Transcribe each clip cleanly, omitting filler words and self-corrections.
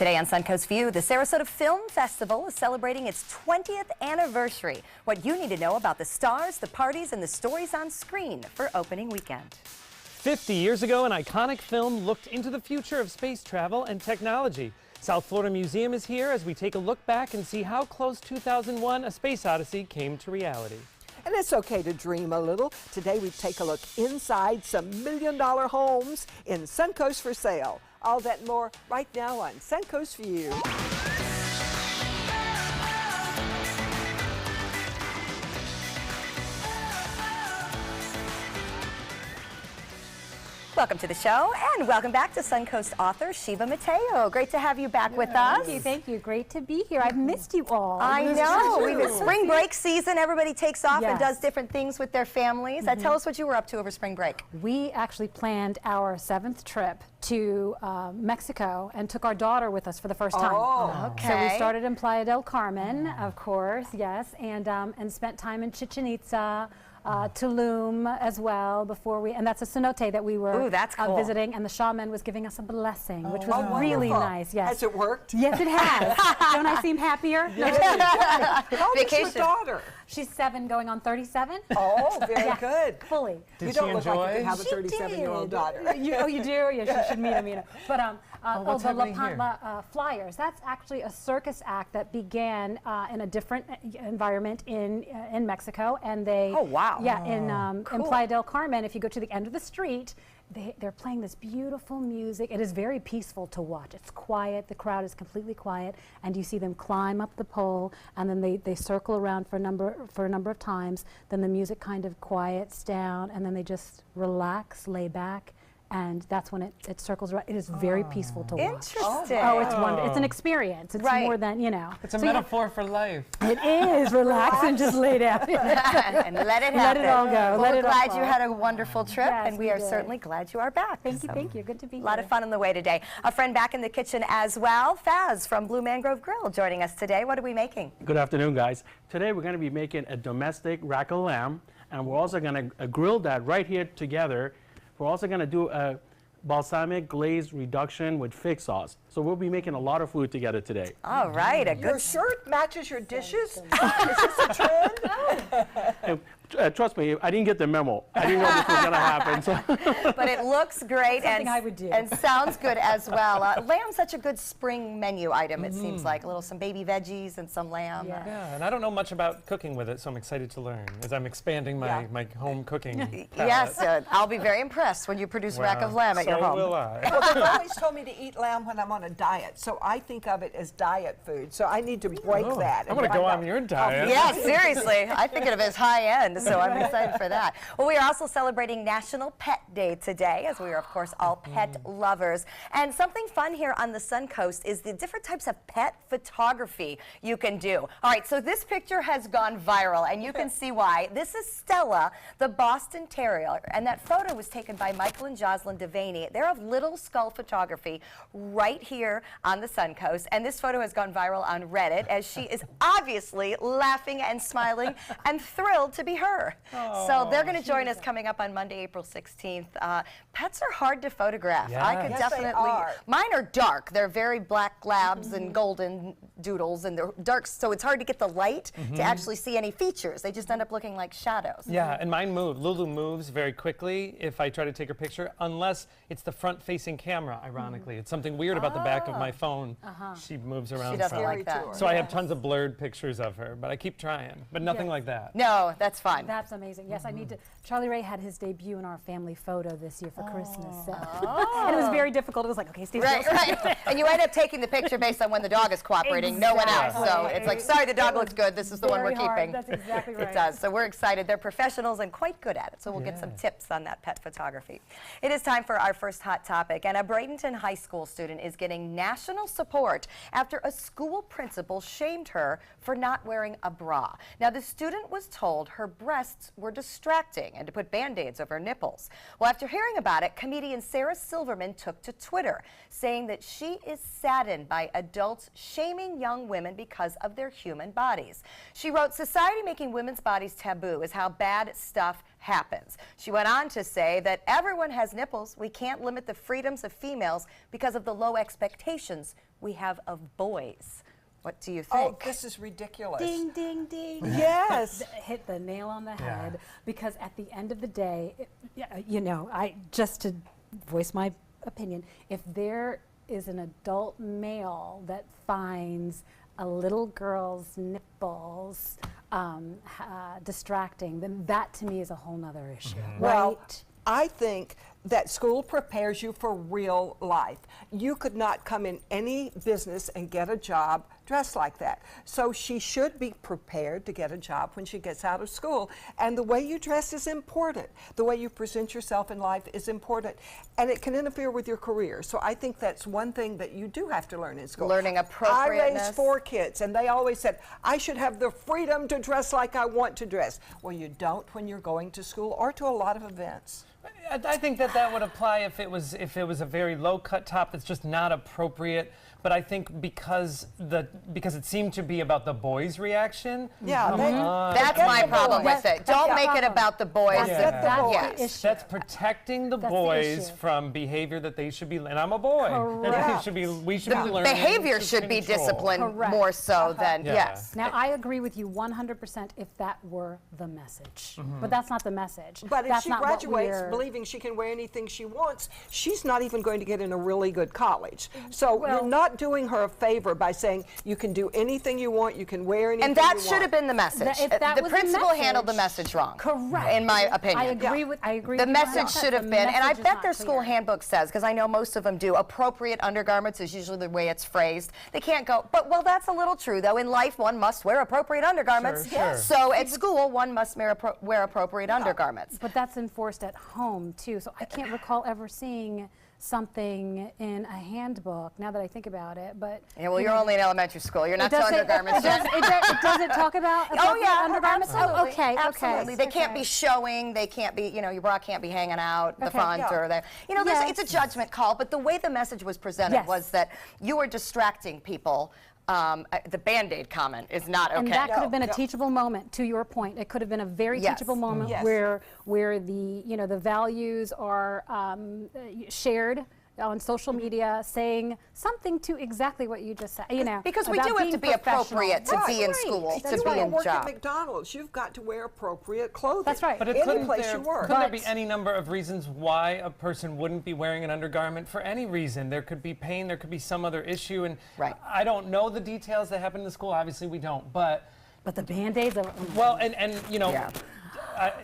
Today on Suncoast View, the Sarasota Film Festival is celebrating its 20th anniversary. What you need to know about the stars, the parties, and the stories on screen for opening weekend. 50 years ago, an iconic film looked into the future of space travel and technology. South Florida Museum is here as we take a look back and see how close 2001: A Space Odyssey came to reality. And it's okay to dream a little. Today we take a look inside some million-dollar homes in Suncoast for sale. All that and more right now on Suncoast View. Welcome to the show, and welcome back to Suncoast author Shiva Mateo. Great to have you back with us. Thank you. Great to be here. I've missed you all. I know. We've been spring break season. Everybody takes off and does different things with their families. Tell us what you were up to over spring break. We actually planned our 7th trip to Mexico and took our daughter with us for the first time. Oh, okay. So we started in Playa del Carmen, of course, yes, and spent time in Chichen Itza, Tulum as well before we, and that's a cenote that we were visiting, and the shaman was giving us a blessing, which was really nice. Yes. Has it worked? Yes, it has. Don't I seem happier? How old is your daughter? She's 7 going on 37. Oh, very good. Fully. You don't look like you could have a 37-year-old daughter. You do? Yeah, she should meet him, But the La Pampa Flyers, that's actually a circus act that began in a different environment in Mexico, and they in Playa del Carmen. If you go to the end of the street, they're playing this beautiful music. It is very peaceful to watch. It's quiet. The crowd is completely quiet, and you see them climb up the pole, and then they circle around for a number of times. Then the music kind of quiets down, and then they just relax, lay back. And that's when it circles around. It is very peaceful to watch. Interesting. Oh, it's wonderful. It's an experience. It's more than, It's a metaphor for life. It is. Relax and just lay down. And let it happen. Let it all go. Well, let we're it all glad flow. you had a wonderful trip, Yes, and we are certainly glad you are back. Thank you. Good to be here. A lot of fun on the way today. A friend back in the kitchen as well, Faz from Blue Mangrove Grill, joining us today. What are we making? Good afternoon, guys. Today we're going to be making a domestic rack of lamb, and we're also going to grill that right here together. We're also going to do a balsamic glaze reduction with fig sauce. So we'll be making a lot of food together today. All right. Your shirt matches your dishes? Is this a trend? Trust me, I didn't get the memo. I didn't know this was going to happen. So. But it looks great I would do. and sounds good as well. Lamb's such a good spring menu item, it seems like. Some baby veggies and some lamb. Yeah, and I don't know much about cooking with it, so I'm excited to learn as I'm expanding my home cooking palette. Yes, I'll be very impressed when you produce rack of lamb at your home. So will I. Well, they've always told me to eat lamb when I'm on a diet, so I think of it as diet food. So I need to break that. I'm going to go on your diet. Yeah, seriously. I think of it as high end, so I'm excited for that. Well, we are also celebrating National Pet Day today, as we are, of course, all pet lovers. And something fun here on the Suncoast is the different types of pet photography you can do. All right, so this picture has gone viral, and you can see why. This is Stella, the Boston Terrier, and that photo was taken by Michael and Jocelyn Devaney. They're of Little Skull Photography right here on the Suncoast, and this photo has gone viral on Reddit as she is obviously laughing and smiling and thrilled to be her. So they're going to join us coming up on Monday, April 16th. Pets are hard to photograph. Yeah. I could definitely. Mine are dark. They're very black labs and golden doodles, and they're dark, so it's hard to get the light to actually see any features. They just end up looking like shadows. Yeah, and mine move. Lulu moves very quickly if I try to take her picture, unless it's the front-facing camera, ironically. It's something weird about the back of my phone. She moves around. She doesn't like that. So I have tons of blurred pictures of her, but I keep trying, but nothing like that. No, that's fine. That's amazing. Yes, I need to. Charlie Ray had his debut in our family photo this year for Christmas. So. And it was very difficult. It was like, okay, stay still. Right. And you end up taking the picture based on when the dog is cooperating, no one else. So it's like, sorry, the dog looks good. This is the one we're keeping. That's exactly right. It does. So we're excited. They're professionals and quite good at it. So we'll get some tips on that pet photography. It is time for our first hot topic. And a Bradenton High School student is getting national support after a school principal shamed her for not wearing a bra. Now, the student was told her breasts were distracting and to put Band-Aids over her nipples. Well, after hearing about it, comedian Sarah Silverman took to Twitter, saying that she is saddened by adults shaming young women because of their human bodies. She wrote, "Society making women's bodies taboo is how bad stuff happens." She went on to say that everyone has nipples. We can't limit the freedoms of females because of the low expectations we have of boys. What do you think? Oh, this is ridiculous. Ding, ding, ding. Yes. Hit the nail on the head, because at the end of the day, you know, just to voice my opinion, if there is an adult male that finds a little girl's nipples distracting, then that to me is a whole nother issue. Well, Right? I think that school prepares you for real life. You could not come in any business and get a job dressed like that. So she should be prepared to get a job when she gets out of school. And the way you dress is important. The way you present yourself in life is important. And it can interfere with your career. So I think that's one thing that you do have to learn in school. Learning appropriateness. I raised 4 kids, and they always said, I should have the freedom to dress like I want to dress. Well, you don't when you're going to school or to a lot of events. I think that would apply if it was a very low cut top that's just not appropriate. But I think because it seemed to be about the boys' reaction. Yeah, That's my problem with it. Don't make it about the boys. That's the issue. That's protecting the That's the boys issue. from behavior that they should be. And I'm a boy. Correct. We should be learning. Behavior to should be control. disciplined Correct. more so than, Yeah. yes. Now, I agree with you 100% if that were the message. But that's not the message. But if That's she not what graduates we're- believing she can wear anything she wants, she's not even going to get in a really good college. So Well- you're not doing her a favor by saying you can do anything you want, you can wear anything And that you want. should have been the message. If that The was the principal handled the message- message wrong. Correct. In my opinion. I agree with The you message 100%. should have The been, and I message is bet not their school clear. handbook says, because I know most of them do, appropriate undergarments is usually the way it's phrased. They can't go, but well, that's a little true though. In life, one must wear appropriate undergarments. Sure, sure. So at school, one must wear appropriate undergarments. But that's enforced at home too. So I can't recall ever seeing something in a handbook, now that I think about it. But Yeah, well, you you're know, only in elementary school. You're it not to does say- undergarments yet. it does it talk about Oh appropriate yeah, undergarments? absolutely. Oh, okay, Absolutely. okay. They can't okay. be showing. They can't be. You know, your bra can't be hanging out the Okay. front Yeah. or the. You know, it's a judgment call. But the way the message was presented Yes. was that you were distracting people. The Band-Aid comment is not okay. And that could have been a No. teachable moment, to your point. It could have been a very Yes. teachable moment Yes. where the the values are shared on social media, saying something to exactly what you just said. You know, Because we about do have being to be professional. appropriate to be in Right. school, If to you be want in work job. at McDonald's, you've got to wear appropriate clothing. That's right. But Any couldn't place there, you work. couldn't there But- be any number of reasons why a person wouldn't be wearing an undergarment for any reason? There could be pain, there could be some other issue, and Right. I don't know the details that happen in the school. Obviously, we don't. But But the Band-Aids are. well, and you know, Yeah.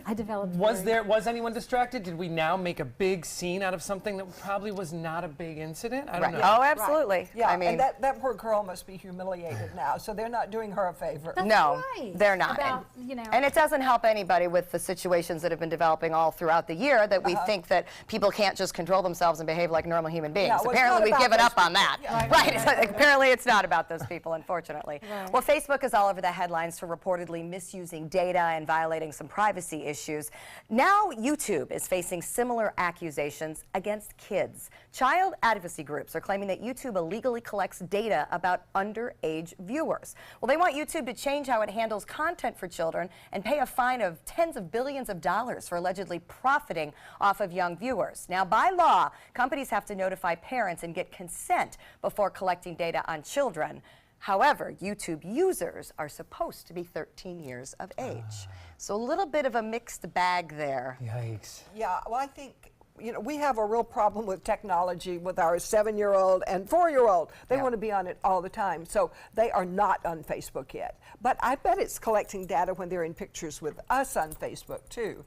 I developed. was anyone distracted? Did we now make a big scene out of something that probably was not a big incident? I don't Right. know. Oh, Right. absolutely. Yeah, I mean, and that poor girl must be humiliated now, so they're not doing her a favor. no, right. they're not. About, And it doesn't help anybody with the situations that have been developing all throughout the year that we think that people can't just control themselves and behave like normal human beings. Yeah, well, it's Apparently, not we've about given those up on that. people. Yeah. Right. Apparently, it's not about those people, unfortunately. Right. Well, Facebook is all over the headlines for reportedly misusing data and violating some privacy issues. Now, YouTube is facing similar accusations against kids. Child advocacy groups are claiming that YouTube illegally collects data about underage viewers. Well, they want YouTube to change how it handles content for children and pay a fine of tens of billions of dollars for allegedly profiting off of young viewers. Now, by law, companies have to notify parents and get consent before collecting data on children. However, YouTube users are supposed to be 13 years of age. So a little bit of a mixed bag there. Yikes. Yeah, well, I think, we have a real problem with technology with our 7-year-old and 4-year-old. They Yeah. want to be on it all the time. So they are not on Facebook yet. But I bet it's collecting data when they're in pictures with us on Facebook, too.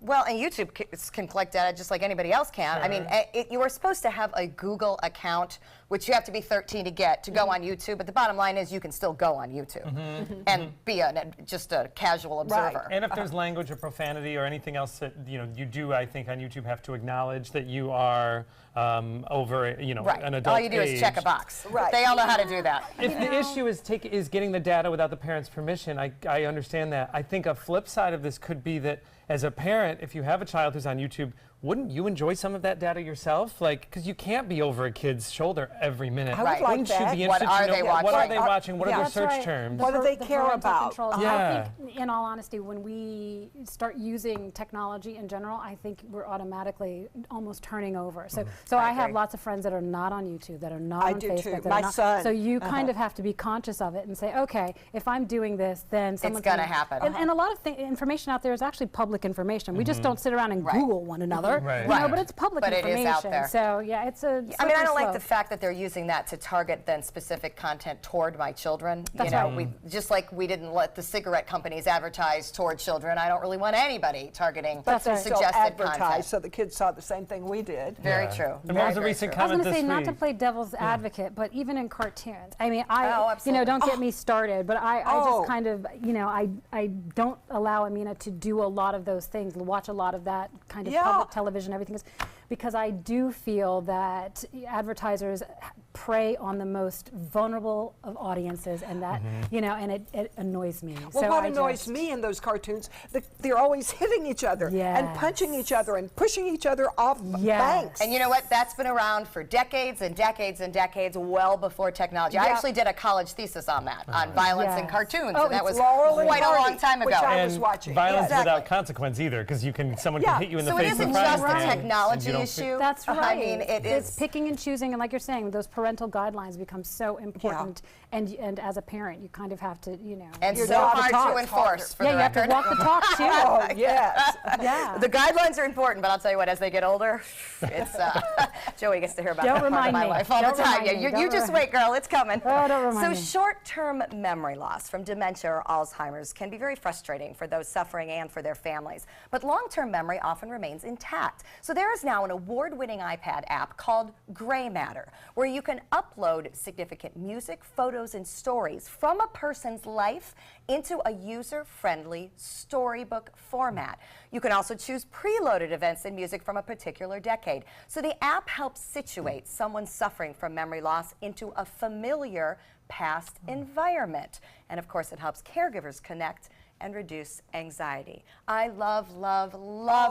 Well, and YouTube can collect data just like anybody else can. I mean, you are supposed to have a Google account, which you have to be 13 to get to go on YouTube. But the bottom line is you can still go on YouTube and be just a casual observer. And if there's language or profanity or anything else that you do, I think on YouTube have to acknowledge that you are over, Right. an adult All you do age. is check a box. Right. They all know how to do that. If the issue is getting the data without the parent's permission, I understand that. I think a flip side of this could be that as a parent, if you have a child who's on YouTube, wouldn't you enjoy some of that data yourself? Like, because you can't be over a kid's shoulder every minute. I would like Wouldn't that. you be What interested are to know they what are watching? they watching? What are their That's search right. terms? What do they The care parental about? controls. Yeah. I think, in all honesty, when we start using technology in general, I think we're automatically almost turning over. So, I have agree. lots of friends that are not on YouTube, that are not I on do Facebook. too. that are My not- son. So you kind of have to be conscious of it and say, okay, if I'm doing this, then someone's gonna happen. And a lot of information out there is actually public information. We just don't sit around and Right. Google one another, Right. you know, Right. but it's public But it information. is out there. So yeah, it's a. I mean, I slippery don't like the slope. fact that they're using that to target then specific content toward my children. That's you know, right. we just like we didn't let the cigarette companies advertise toward children. I don't really want anybody targeting That's right. Still suggested advertised content. so the kids saw the same thing we did. Very true. And what was a Very recent true. I was comment going to this say, not week? to play devil's advocate, but even in cartoons. I mean, Oh, absolutely. don't get me started, but I Oh. just kind of, I don't allow Amina to do a lot of those things, watch a lot of that kind of Yeah. public television, everything is, because I do feel that advertisers prey on the most vulnerable of audiences, and that, and it annoys me. Well, so what I annoys just- me in those cartoons, they're always hitting each other and punching each other and pushing each other off Yes. banks. And you know what? That's been around for decades and decades and decades, well before technology. I Yeah. actually did a college thesis on that, on violence in Yes. cartoons, Oh, and that it's was Laurel and quite a Hardy, long time which ago. I was And watching. violence Exactly. without consequence either, because someone Yeah. can hit you in the So it face isn't with a just a frying pan, and technology you don't issue. That's right. I mean, it's picking and choosing, and like you're saying, those parental guidelines become so important. And as a parent, you kind of have to, And You're so not hard taught. to enforce, for yeah, the you have to record. walk the talk too. Oh, yes. Yeah. The guidelines are important, but I'll tell you what, as they get older, it's Joey gets to hear about Don't that part of remind my me. life all Don't the time. remind me. You Don't just wait, girl, it's coming. Oh, don't remind So me. short-term memory loss from dementia or Alzheimer's can be very frustrating for those suffering and for their families. But long-term memory often remains intact. So there is now an award-winning iPad app called Gray Matter, where you can upload significant music, photos, and stories from a person's life into a user-friendly storybook format. You can also choose preloaded events and music from a particular decade. So the app helps situate someone suffering from memory loss into a familiar past environment. And of course, it helps caregivers connect and reduce anxiety. I love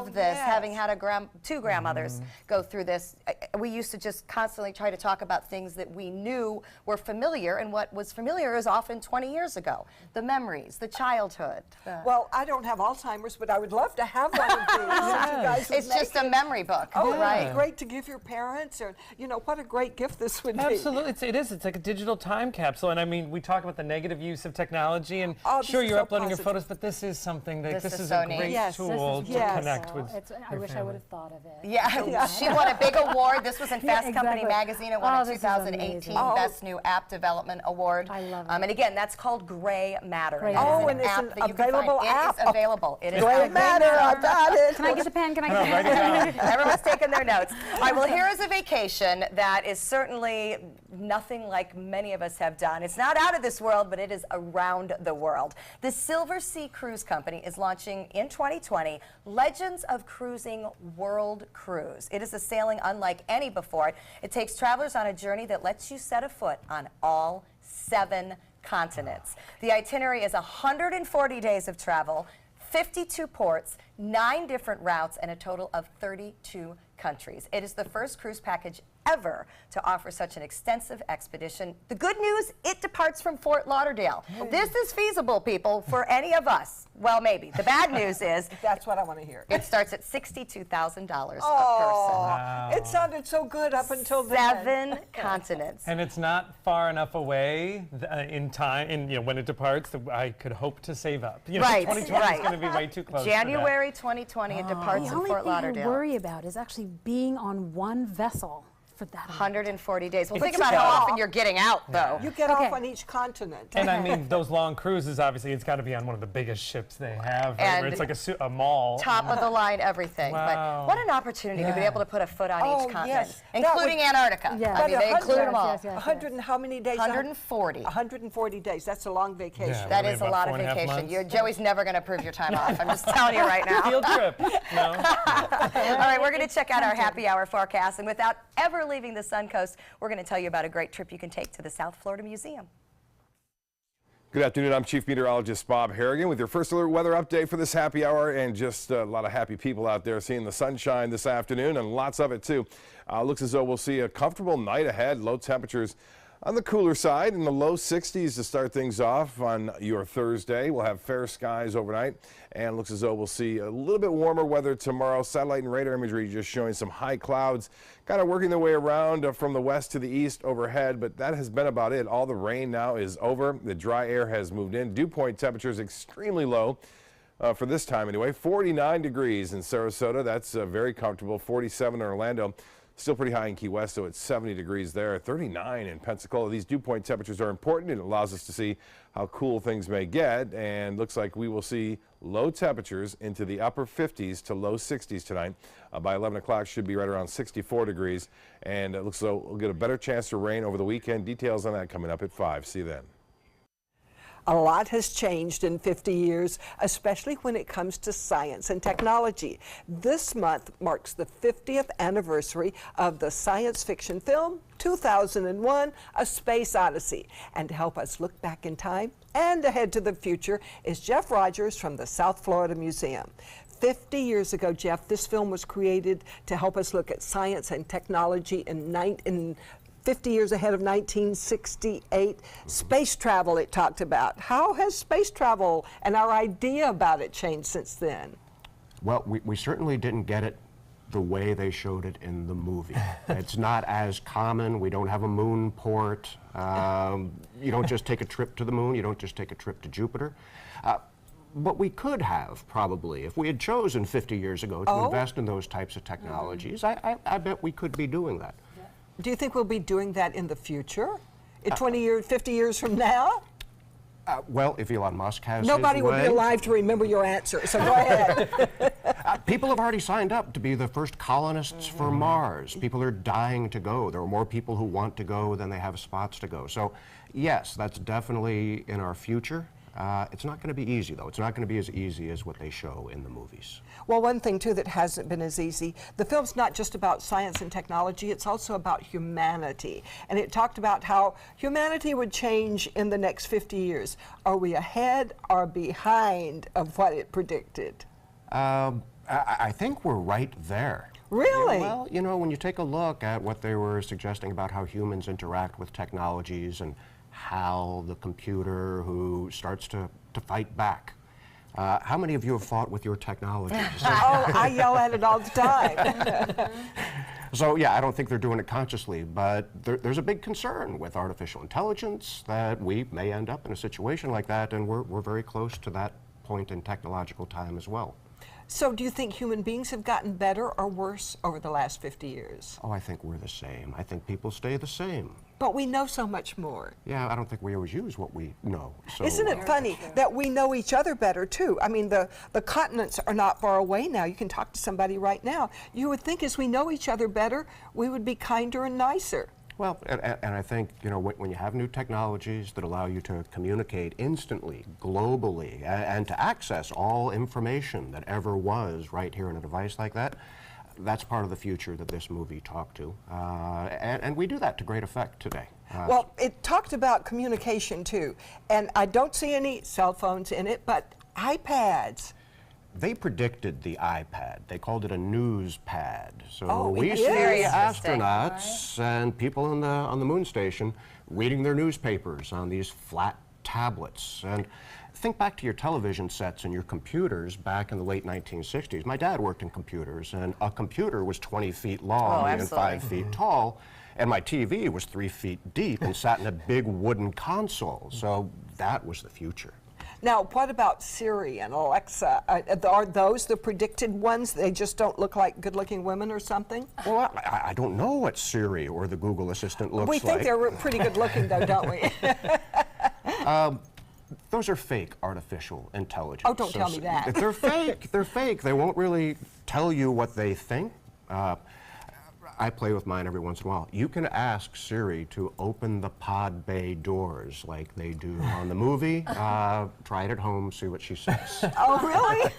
this, yes. having had two grandmothers go through this. We used to just constantly try to talk about things that we knew were familiar, and what was familiar is often 20 years ago. The memories, the childhood. Well, I don't have Alzheimer's, but I would love to have one of these. If you guys would It's just make a it. memory book, Oh, right? it'd be great to give your parents, or what a great gift this would be. Absolutely, it is. It's like a digital time capsule, and I mean, we talk about the negative use of technology, and Oh, this sure, is you're so uploading your positive. photos, but this is something that This is is so a neat. great Yes, tool this to is yes. connect with. I wish I would have thought of it. Yeah, she won a big award. This was in Yeah, Fast Company exactly. magazine. It won Oh, a this is 2018 amazing. Oh. Best New App Development Award. I love it. And again, that's called Gray Matter. Gray That is Matter. Oh, and it's app an that you can find. available app? It is available. It is Gray available. Matter, I got it. Can I get the pen? Can I get the Write pen? it down. Everyone's taking their notes. All right, well, here is a vacation that is certainly nothing like many of us have done. It's not out of this world, but it is around the world. The Silver Sea Cruise Company is launching in 2020 Legends of Cruising World Cruise. It is a sailing unlike any before it. It takes travelers on a journey that lets you set a foot on all 7 continents. The itinerary is 140 days of travel, 52 ports, 9 different routes, and a total of 32 countries. It is the first cruise package ever to offer such an extensive expedition. The good news, it departs from Fort Lauderdale. This is feasible, people, for any of us. Well, maybe. The bad news is That's what I want to hear. it starts at $62,000 Oh, a it sounded so good up until person. then. 7 continents. And it's not far enough away in time, when it departs, that I could hope to save up. Right, 2020 right. is going to be way too close. for that. January 2020, it departs The in only Fort thing I Lauderdale. worry about is actually being on one vessel for that amount. 140 days. Well, But think you about how get often off. you're getting out, though. You get Okay. off on each continent. And I mean, those long cruises, obviously, it's got to be on one of the biggest ships they have, right, And where it's like a mall. Top of the line, everything. Wow. But what an opportunity to be Yeah. able to put a foot on Oh, each continent, yes. That including would- Antarctica. Yeah. I mean, But they include them all. Yes, yes, yes. 100 and how many days? 140. 140 days. That's a long vacation. Yeah. That What are is we, a about lot of 4.5 vacation. months? Joey's never going to prove your time off. I'm just telling you right now. Field trip. No? All right, we're going to check out our happy hour forecast. And without ever leaving the Suncoast, we're going to tell you about a great trip you can take to the South Florida Museum. Good afternoon. I'm Chief Meteorologist Bob Harrigan with your first alert weather update for this happy hour, and just a lot of happy people out there seeing the sunshine this afternoon, and lots of it too. Looks as though we'll see a comfortable night ahead. Low temperatures on the cooler side in the low 60s to start things off on your Thursday. We'll have fair skies overnight, and looks as though we'll see a little bit warmer weather tomorrow. Satellite and radar imagery just showing some high clouds kind of working their way around from the west to the east overhead, but that has been about it. All the rain now is over. The dry air has moved in. Dew point temperatures extremely low. For this time anyway, 49 degrees in Sarasota. That's very comfortable. 47 in Orlando. Still pretty high in Key West, so it's 70 degrees there. 39 in Pensacola. These dew point temperatures are important. It allows us to see how cool things may get, and looks like we will see low temperatures into the upper 50s to low 60s tonight. By 11 o'clock should be right around 64 degrees, and it looks as though we'll get a better chance to rain over the weekend. Details on that coming up at 5. See you then. A lot has changed in 50 years, especially when it comes to science and technology. This month marks the 50th anniversary of the science fiction film 2001: A Space Odyssey. And to help us look back in time and ahead to the future is Jeff Rogers from the South Florida Museum. 50 years ago, Jeff, this film was created to help us look at science and technology in 50 years ahead of 1968. Space travel it talked about. How has space travel and our idea about it changed since then? Well, we certainly didn't get it the way they showed it in the movie. It's not as common. We don't have a moon port. You don't just take a trip to the moon. You don't just take a trip to Jupiter. But we could have, probably, if we had chosen 50 years ago to invest in those types of technologies. I bet we could be doing that. Do you think we'll be doing that in the future? In 20 years, 50 years from now? Well, if Elon Musk has Nobody his will way, be alive to remember your answer, so go ahead. people have already signed up to be the first colonists for Mars. People are dying to go. There are more people who want to go than they have spots to go. So, yes, that's definitely in our future. It's not going to be easy, though. It's not going to be as easy as what they show in the movies. Well, one thing, too, that hasn't been as easy, the film's not just about science and technology, it's also about humanity. And it talked about how humanity would change in the next 50 years. Are we ahead or behind of what it predicted? I think we're right there. Really? Yeah, well, you know, when you take a look at what they were suggesting about how humans interact with technologies and how the computer who starts to fight back. How many of you have fought with your technology? Oh, I yell at it all the time. So, yeah, I don't think they're doing it consciously, but there's a big concern with artificial intelligence that we may end up in a situation like that, and we're very close to that point in technological time as well. So do you think human beings have gotten better or worse over the last 50 years? Oh, I think we're the same. I think people stay the same. But we know so much more. Yeah, I don't think we always use what we know. So, Isn't it funny that we know each other better, too? I mean, the continents are not far away now. You can talk to somebody right now. You would think as we know each other better, we would be kinder and nicer. Well, and I think, you know, when you have new technologies that allow you to communicate instantly, globally, and to access all information that ever was right here in a device like that, that's part of the future that this movie talked to. And we do that to great effect today. Well, it talked about communication, too. And I don't see any cell phones in it, but iPads. They predicted the iPad. They called it a news pad. So we it see is. astronauts and people on the moon station reading their newspapers on these flat tablets. And think back to your television sets and your computers back in the late 1960s. My dad worked in computers, and a computer was 20 feet long and 5 feet tall, and my TV was 3 feet deep and sat in a big wooden console. So that was the future. Now, what about Siri and Alexa? Are those the predicted ones? They just don't look like good-looking women or something? Well, I don't know what Siri or the Google Assistant looks like. We think they're pretty good-looking, though, don't we? Those are fake artificial intelligence. Oh, don't tell me that. They're fake. They're fake. They won't really tell you what they think. I play with mine every once in a while. You can ask Siri to open the pod bay doors like they do on the movie. Try it at home, see what she says. Oh, really?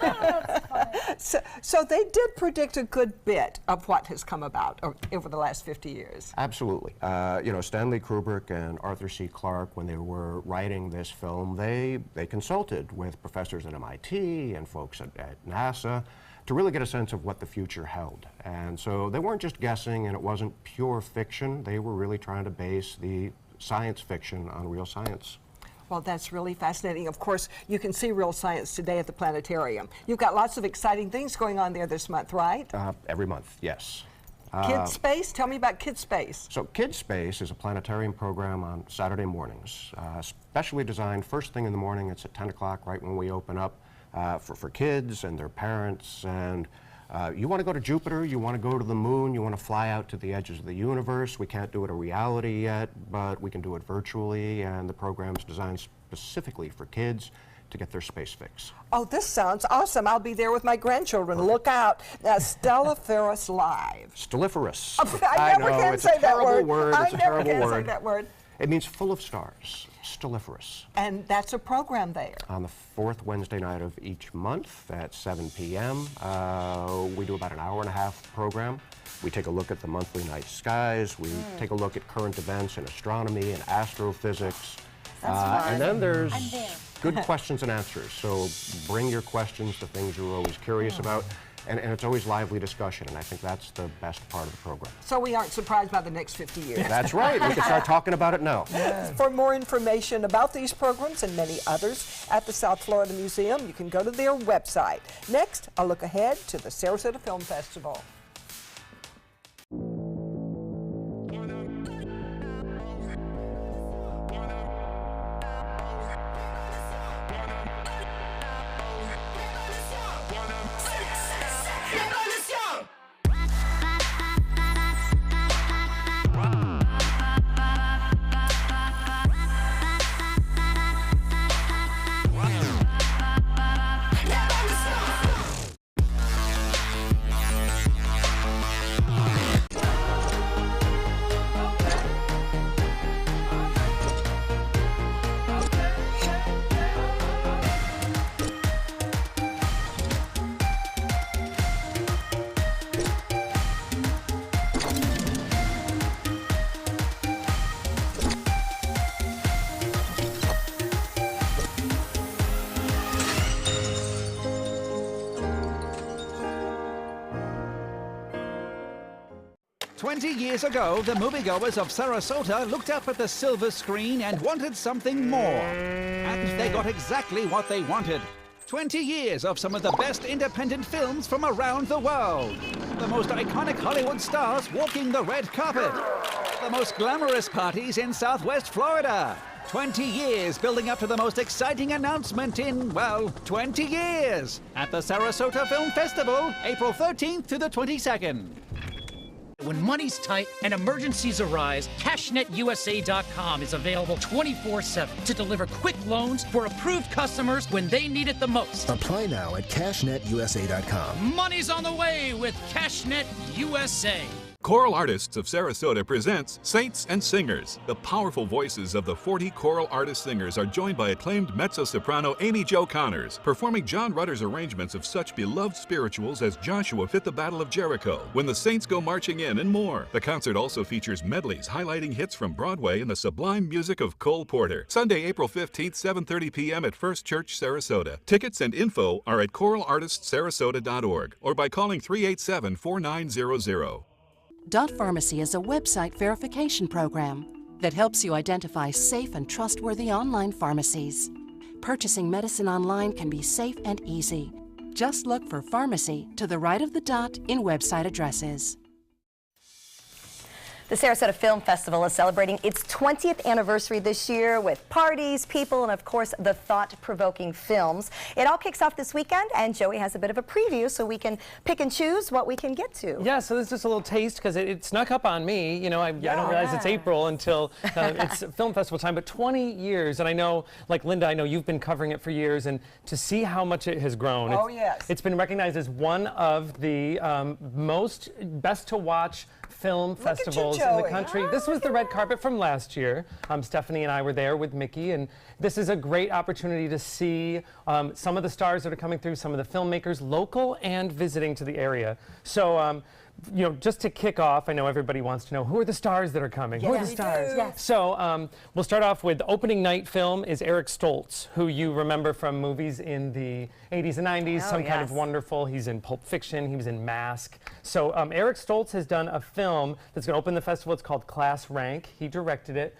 So they did predict a good bit of what has come about over the last 50 years. Absolutely. You know, Stanley Kubrick and Arthur C. Clarke, when they were writing this film, they consulted with professors at MIT and folks at NASA to really get a sense of what the future held. And so they weren't just guessing, and it wasn't pure fiction. They were really trying to base the science fiction on real science. Well, that's really fascinating. Of course, you can see real science today at the planetarium. You've got lots of exciting things going on there this month, right? Every month, yes. Kids Space? Tell me about Kids Space. So Kids Space is a planetarium program on Saturday mornings, specially designed first thing in the morning. It's at 10 o'clock, right when we open up, for kids and their parents. And you want to go to Jupiter, you want to go to the moon, you want to fly out to the edges of the universe. We can't do it in reality yet, but we can do it virtually, and the program's designed specifically for kids to get their space fix. Oh, this sounds awesome. I'll be there with my grandchildren. Look out. Stelliferous Live. Stelliferous. I never can say that word. It's a terrible word. I never can say that word. It means full of stars. Stelliferous. And that's a program there. On the fourth Wednesday night of each month at 7 p.m. We do about an hour-and-a-half program. We take a look at the monthly night skies. We take a look at current events in astronomy and astrophysics. And then there's good questions and answers. So bring your questions, the things you're always curious about. And it's always lively discussion, and I think that's the best part of the program. So we aren't surprised by the next 50 years. That's right. We can start talking about it now. For more information about these programs and many others at the South Florida Museum, you can go to their website. Next, a look ahead to the Sarasota Film Festival. Years ago, the moviegoers of Sarasota looked up at the silver screen and wanted something more. And they got exactly what they wanted. 20 years of some of the best independent films from around the world. The most iconic Hollywood stars walking the red carpet. The most glamorous parties in Southwest Florida. 20 years building up to the most exciting announcement in, well, 20 years. At the Sarasota Film Festival, April 13th to the 22nd. When money's tight and emergencies arise, CashNetUSA.com is available 24/7 to deliver quick loans for approved customers when they need it the most. Apply now at CashNetUSA.com. Money's on the way with CashNet USA. Choral Artists of Sarasota presents Saints and Singers. The powerful voices of the 40 choral artist singers are joined by acclaimed mezzo-soprano Amy Jo Connors, performing John Rutter's arrangements of such beloved spirituals as Joshua Fit the Battle of Jericho, When the Saints Go Marching In, and more. The concert also features medleys highlighting hits from Broadway and the sublime music of Cole Porter. Sunday, April 15th, 7:30 p.m. at First Church, Sarasota. Tickets and info are at choralartistsarasota.org or by calling 387-4900. Dot Pharmacy is a website verification program that helps you identify safe and trustworthy online pharmacies. Purchasing medicine online can be safe and easy. Just look for pharmacy to the right of the dot in website addresses. The Sarasota Film Festival is celebrating its 20th anniversary this year with parties, people, and of course the thought-provoking films. It all kicks off this weekend, and Joey has a bit of a preview so we can pick and choose what we can get to. Yeah, so this is just a little taste because it snuck up on me. You know, I don't realize it's April until it's film festival time, but 20 years, and I know, like Linda, I know you've been covering it for years, and to see how much it has grown. Oh, yes. It's been recognized as one of the best to watch film festivals in the country. This was the red carpet from last year. Stephanie and I were there with Mickey, and this is a great opportunity to see some of the stars that are coming through, some of the filmmakers, local and visiting to the area. So, you know, just to kick off, I know everybody wants to know, who are the stars that are coming? Who are the stars? Yes. So we'll start off with the opening night film is Eric Stoltz, who you remember from movies in the 80s and 90s, Some Kind of Wonderful. He's in Pulp Fiction. He was in Mask. So Eric Stoltz has done a film that's going to open the festival. It's called Class Rank. He directed it.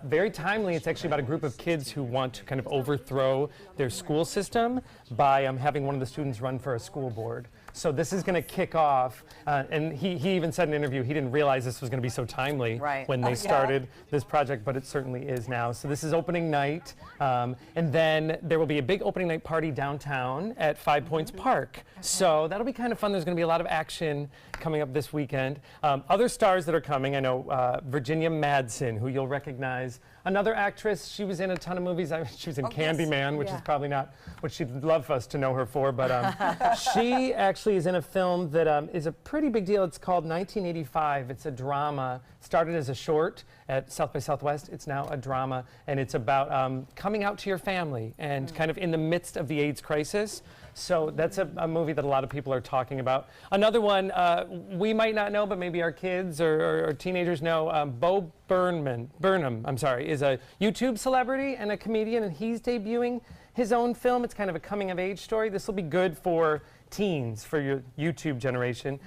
Very timely. It's actually about a group of kids who want to kind of overthrow their school system by having one of the students run for a school board. So this is going to kick off, and he even said in an interview he didn't realize this was going to be so timely when they started this project, but it certainly is now. So this is opening night, and then there will be a big opening night party downtown at Five Points Park. So that'll be kind of fun. There's going to be a lot of action coming up this weekend. Other stars that are coming, I know Virginia Madsen, who you'll recognize. Another actress, she was in a ton of movies. She was in Candyman, which is probably not what she'd love us to know her for, but she actually is in a film that is a pretty big deal. It's called 1985. It's a drama. Started as a short at South by Southwest. It's now a drama, and it's about coming out to your family and kind of in the midst of the AIDS crisis. So that's a movie that a lot of people are talking about. Another one we might not know, but maybe our kids or teenagers know. Bo Burnham, is a YouTube celebrity and a comedian, and he's debuting his own film. It's kind of a coming-of-age story. This will be good for teens, for your YouTube generation.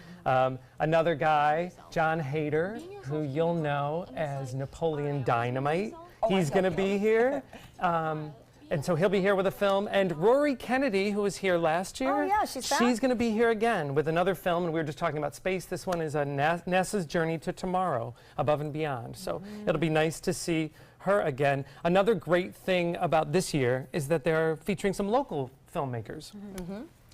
Another guy, John Hader, who you'll know as Napoleon Dynamite. He's going to be here. And so he'll be here with a film. And Rory Kennedy, who was here last year, she's going to be here again with another film. And we were just talking about space. This one is NASA's Journey to Tomorrow, Above and Beyond. So it'll be nice to see her again. Another great thing about this year is that they're featuring some local filmmakers.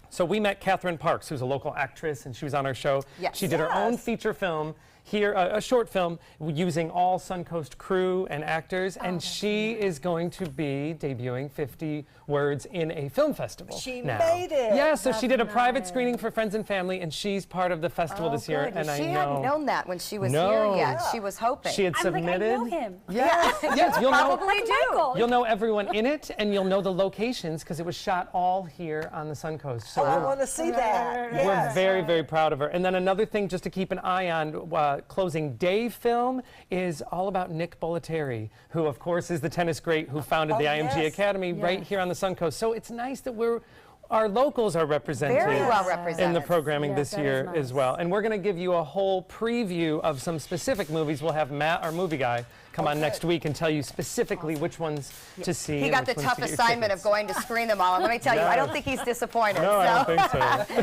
So we met Catherine Parks, who's a local actress, and she was on our show. She did her own feature film here, a short film using all Suncoast crew and actors, and she is going to be debuting 50 Words in a film festival. She now. made it. Yeah, so she did a private screening for friends and family, and she's part of the festival this year. And she hadn't known that when she was here yet. She was hoping. She had submitted. I know him. Yes, yes, you'll probably know. You'll know everyone in it, and you'll know the locations because it was shot all here on the Suncoast. So I want to see that. we're very, very proud of her. And then another thing just to keep an eye on, closing day film is all about Nick Bollettieri, who of course is the tennis great who founded the IMG Academy right here on the Suncoast. So it's nice that our locals are represented, very well represented in the programming this year as well. And we're going to give you a whole preview of some specific movies. We'll have Matt, our movie guy, come on next week and tell you specifically which ones to see. He got the tough assignment of going to screen them all. And let me tell you, I don't think he's disappointed. No, I don't think so.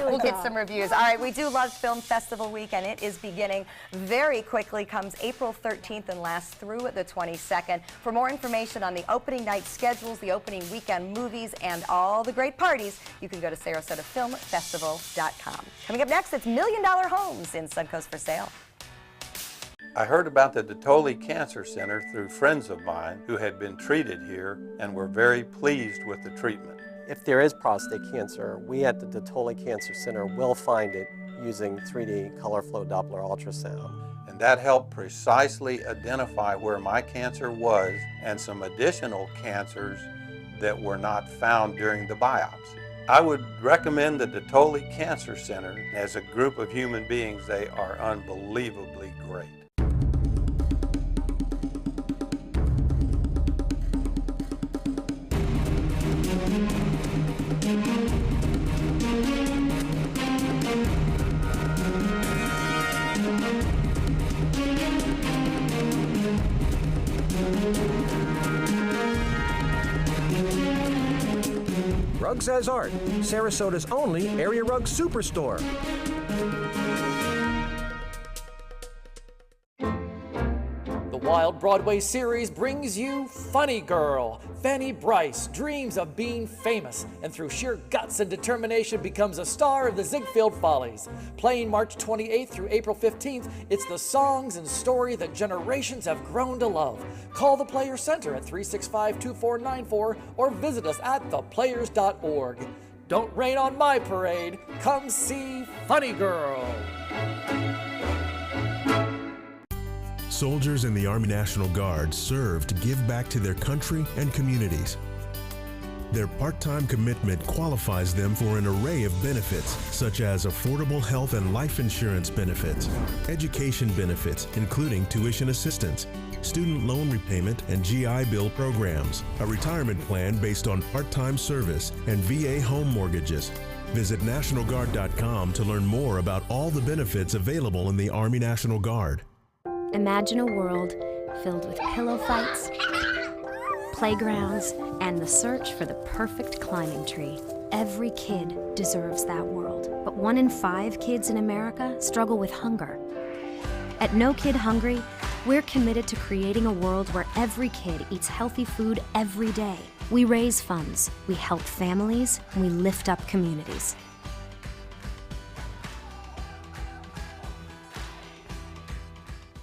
We'll get some reviews. All right, we do love Film Festival Week, and it is beginning very quickly. Comes April 13th and lasts through the 22nd. For more information on the opening night schedules, the opening weekend movies, and all the great parties, you can go to Sarasotafilmfestival.com. Coming up next, it's $1 Million Homes in Suncoast for sale. I heard about the Detoli Cancer Center through friends of mine who had been treated here and were very pleased with the treatment. If there is prostate cancer, we at the Detoli Cancer Center will find it using 3D color flow Doppler ultrasound. And that helped precisely identify where my cancer was and some additional cancers that were not found during the biopsy. I would recommend the Detoli Cancer Center. As a group of human beings, they are unbelievably great. Rugs as Art, Sarasota's only area rug superstore. The Wild Broadway series brings you Funny Girl. Fanny Bryce dreams of being famous and through sheer guts and determination becomes a star of the Ziegfeld Follies. Playing March 28th through April 15th, it's the songs and story that generations have grown to love. Call the Players Center at 365-2494 or visit us at theplayers.org. Don't rain on my parade. Come see Funny Girl. Soldiers in the Army National Guard serve to give back to their country and communities. Their part-time commitment qualifies them for an array of benefits, such as affordable health and life insurance benefits, education benefits, including tuition assistance, student loan repayment and GI Bill programs, a retirement plan based on part-time service, and VA home mortgages. Visit NationalGuard.com to learn more about all the benefits available in the Army National Guard. Imagine a world filled with pillow fights, playgrounds, and the search for the perfect climbing tree. Every kid deserves that world, but 1 in 5 kids in America struggle with hunger. At No Kid Hungry, we're committed to creating a world where every kid eats healthy food every day. We raise funds, we help families, and we lift up communities.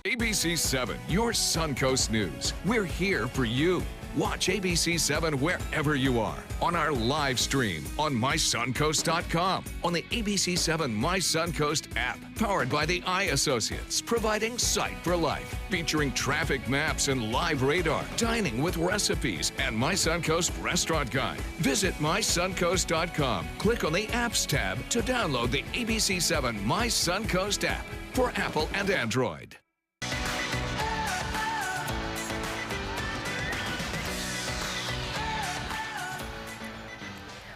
ABC 7, your Suncoast News. We're here for you. Watch ABC 7 wherever you are, on our live stream, on mysuncoast.com, on the ABC 7 My Suncoast app, powered by the Eye Associates, providing sight for life, featuring traffic maps and live radar, dining with recipes, and My Suncoast Restaurant Guide. Visit mysuncoast.com. Click on the Apps tab to download the ABC 7 My Suncoast app for Apple and Android.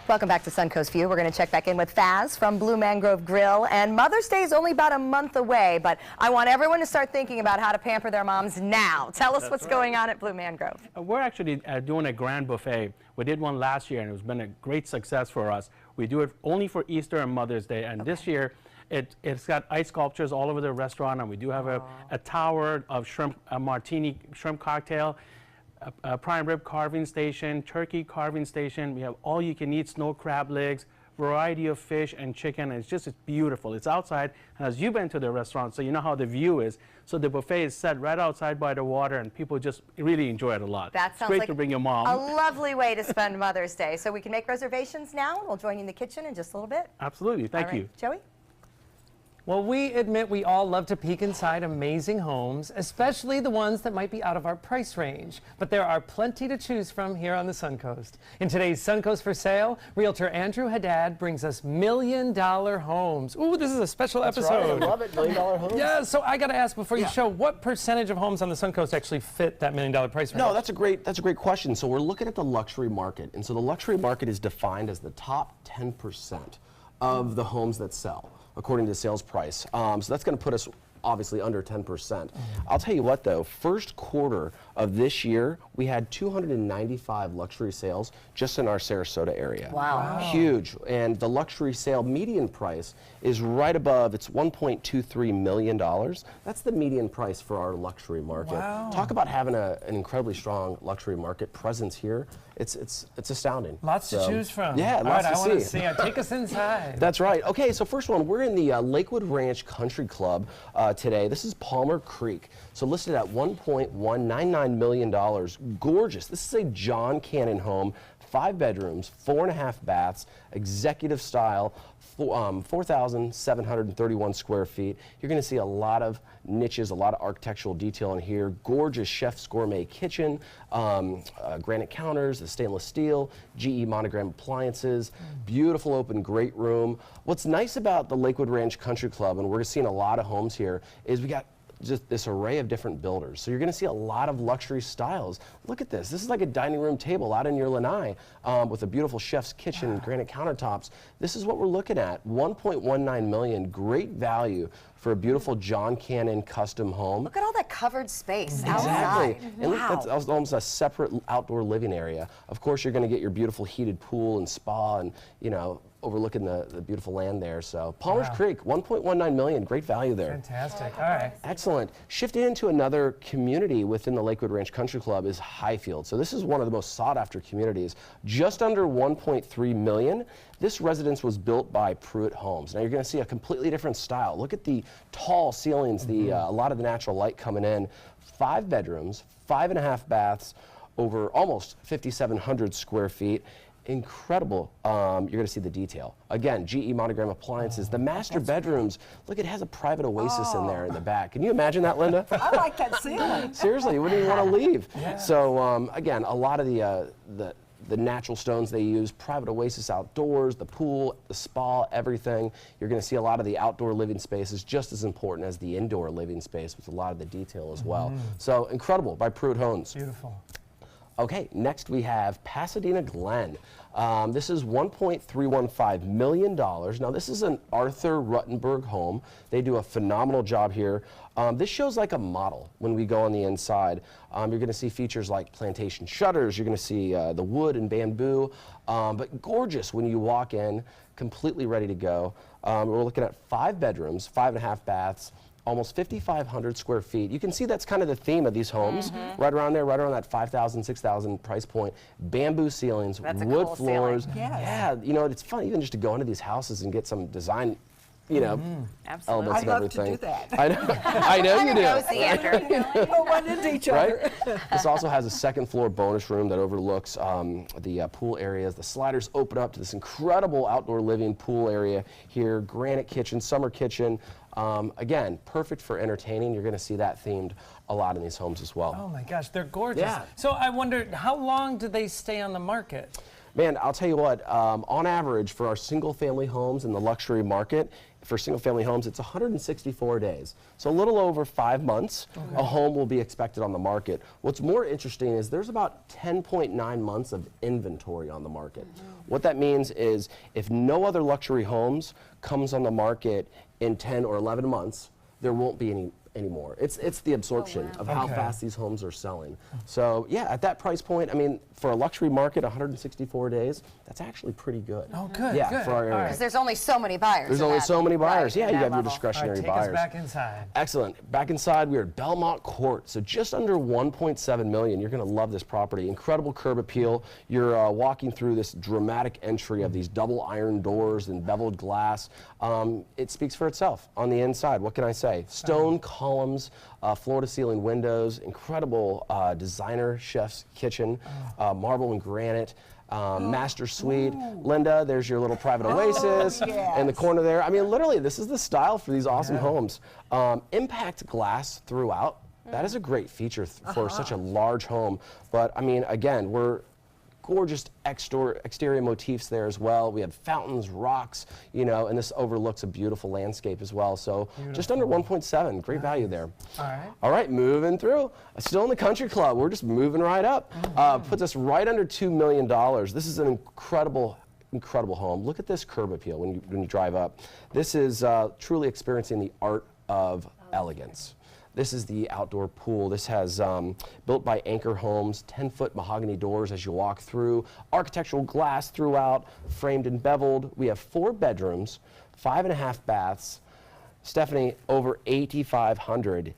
Welcome back to Suncoast View. We're going to check back in with Faz from Blue Mangrove Grill. And Mother's Day is only about a month away, but I want everyone to start thinking about how to pamper their moms now. Tell us what's going on at Blue Mangrove. We're actually doing a grand buffet. We did one last year, and it's been a great success for us. We do it only for Easter and Mother's Day, and this year it's got ice sculptures all over the restaurant, and we do have a tower of shrimp, a martini shrimp cocktail, a prime rib carving station, turkey carving station. We have all you can eat snow crab legs, variety of fish and chicken. And it's beautiful. It's outside, and as you've been to the restaurant, so you know how the view is. So the buffet is set right outside by the water, and people just really enjoy it a lot. That sounds great like to bring your mom. A lovely way to spend Mother's Day. So we can make reservations now, and we'll join you in the kitchen in just a little bit. Absolutely. Thank you. Joey? Well, we admit we all love to peek inside amazing homes, especially the ones that might be out of our price range. But there are plenty to choose from here on the Suncoast. In today's Suncoast for Sale, Realtor Andrew Haddad brings us $1 million homes. Ooh, this is a special episode. Right, I love it, $1 million homes. Yeah, so I got to ask before you show, what percentage of homes on the Suncoast actually fit that $1 million price range? No, that's a great question. So we're looking at the luxury market, and so the luxury market is defined as the top 10% of the homes that sell, according to sales price. So that's going to put us obviously under 10%. I'll tell you what though, first quarter of this year, we had 295 luxury sales just in our Sarasota area. Wow. Huge. And the luxury sale median price is right above, it's $1.23 million. That's the median price for our luxury market. Wow. Talk about having an incredibly strong luxury market presence here. It's astounding. Lots to choose from. Yeah, All lots right, to I see. want to see. Take us inside. That's right. Okay, so first one, we're in the Lakewood Ranch Country Club today. This is Palmer Creek. So listed at $1.199 million. Gorgeous. This is a John Cannon home, 5 bedrooms, 4.5 baths, executive style, 4,731 square feet. You're going to see a lot of niches, a lot of architectural detail in here. Gorgeous chef's gourmet kitchen, granite counters, the stainless steel, GE monogram appliances, beautiful open great room. What's nice about the Lakewood Ranch Country Club, and we're seeing a lot of homes here, is we got just this array of different builders. So you're going to see a lot of luxury styles. Look at this. This is like a dining room table out in your lanai with a beautiful chef's kitchen, granite countertops. This is what we're looking at. $1.19 million. Great value for a beautiful John Cannon custom home. Look at all that covered space Exactly. outside. And look, Wow. that's almost a separate outdoor living area. Of course, you're going to get your beautiful heated pool and spa and, you know, overlooking the beautiful land there. So Palmer's Creek, $1.19 million, great value there. Fantastic. All right. Excellent. Shifting into another community within the Lakewood Ranch Country Club is Highfield. So this is one of the most sought after communities. Just under $1.3 million. This residence was built by Pruitt Homes. Now you're going to see a completely different style. Look at the tall ceilings, a lot of the natural light coming in. 5 bedrooms, 5.5 baths, over almost 5,700 square feet. incredible. You're going to see the detail. Again, GE Monogram appliances. The master bedrooms. Look, it has a private oasis in there in the back. Can you imagine that, Linda? I like that ceiling. Seriously, you wouldn't even want to leave. Yeah. So again, a lot of the natural stones they use, private oasis outdoors, the pool, the spa, everything. You're going to see a lot of the outdoor living space is just as important as the indoor living space with a lot of the detail as well. So incredible by Pruitt Homes. Beautiful. Okay, next we have Pasadena Glen. This is $1.315 million. Now this is an Arthur Ruttenberg home. They do a phenomenal job here. This shows like a model when we go on the inside. You're going to see features like plantation shutters. You're going to see the wood and bamboo, but gorgeous when you walk in, completely ready to go. We're looking at 5 bedrooms, 5.5 baths. Almost 5,500 square feet. You can see that's kind of the theme of these homes, right around there, right around that 5,000, 6,000 price point. Bamboo ceilings, wood floors. Yeah, you know, it's fun even just to go into these houses and get some design, you know, elements and everything. I'd love to do that. I know, I know you do. Put one into each other. Right? This also has a second floor bonus room that overlooks the pool areas. The sliders open up to this incredible outdoor living pool area here. Granite kitchen, summer kitchen. Again, perfect for entertaining. You're going to see that themed a lot in these homes as well. Oh my gosh, they're gorgeous. Yeah. So I wonder, how long do they stay on the market? Man, I'll tell you what, on average for our single family homes in the luxury market, for single family homes, it's 164 days. So a little over 5 months, a home will be expected on the market. What's more interesting is there's about 10.9 months of inventory on the market. What that means is if no other luxury homes comes on the market in 10 or 11 months, there won't be any anymore. It's the absorption of how fast these homes are selling. So yeah, at that price point, I mean, for a luxury market, 164 days, that's actually pretty good. Oh, good. Yeah, good. for our area. Because there's only so many buyers. There's only so many buyers. Yeah, you have your discretionary take buyers. Us back inside. Excellent. Back inside, we are at Belmont Court. So just under 1.7 million. You're going to love this property. Incredible curb appeal. You're walking through this dramatic entry of these double iron doors and beveled glass. It speaks for itself on the inside. What can I say? Stone columns, floor-to-ceiling windows, incredible designer chef's kitchen, marble and granite. Master suite. Linda, there's your little private oasis in the corner there. I mean, literally, this is the style for these awesome homes. Impact glass throughout. That is a great feature for such a large home. But, I mean, again, we're gorgeous exterior motifs there as well. We have fountains, rocks, you know, and this overlooks a beautiful landscape as well. So just under 1.7, great value there. All right. All right, moving through. Still in the country club. We're just moving right up. Puts us right under $2 million. This is an incredible home. Look at this curb appeal when you drive up. This is truly experiencing the art of elegance. This is the outdoor pool. This has built by Anchor Homes, 10-foot mahogany doors as you walk through, architectural glass throughout, framed and beveled. We have 4 bedrooms, 5.5 baths. Stephanie, over 8,500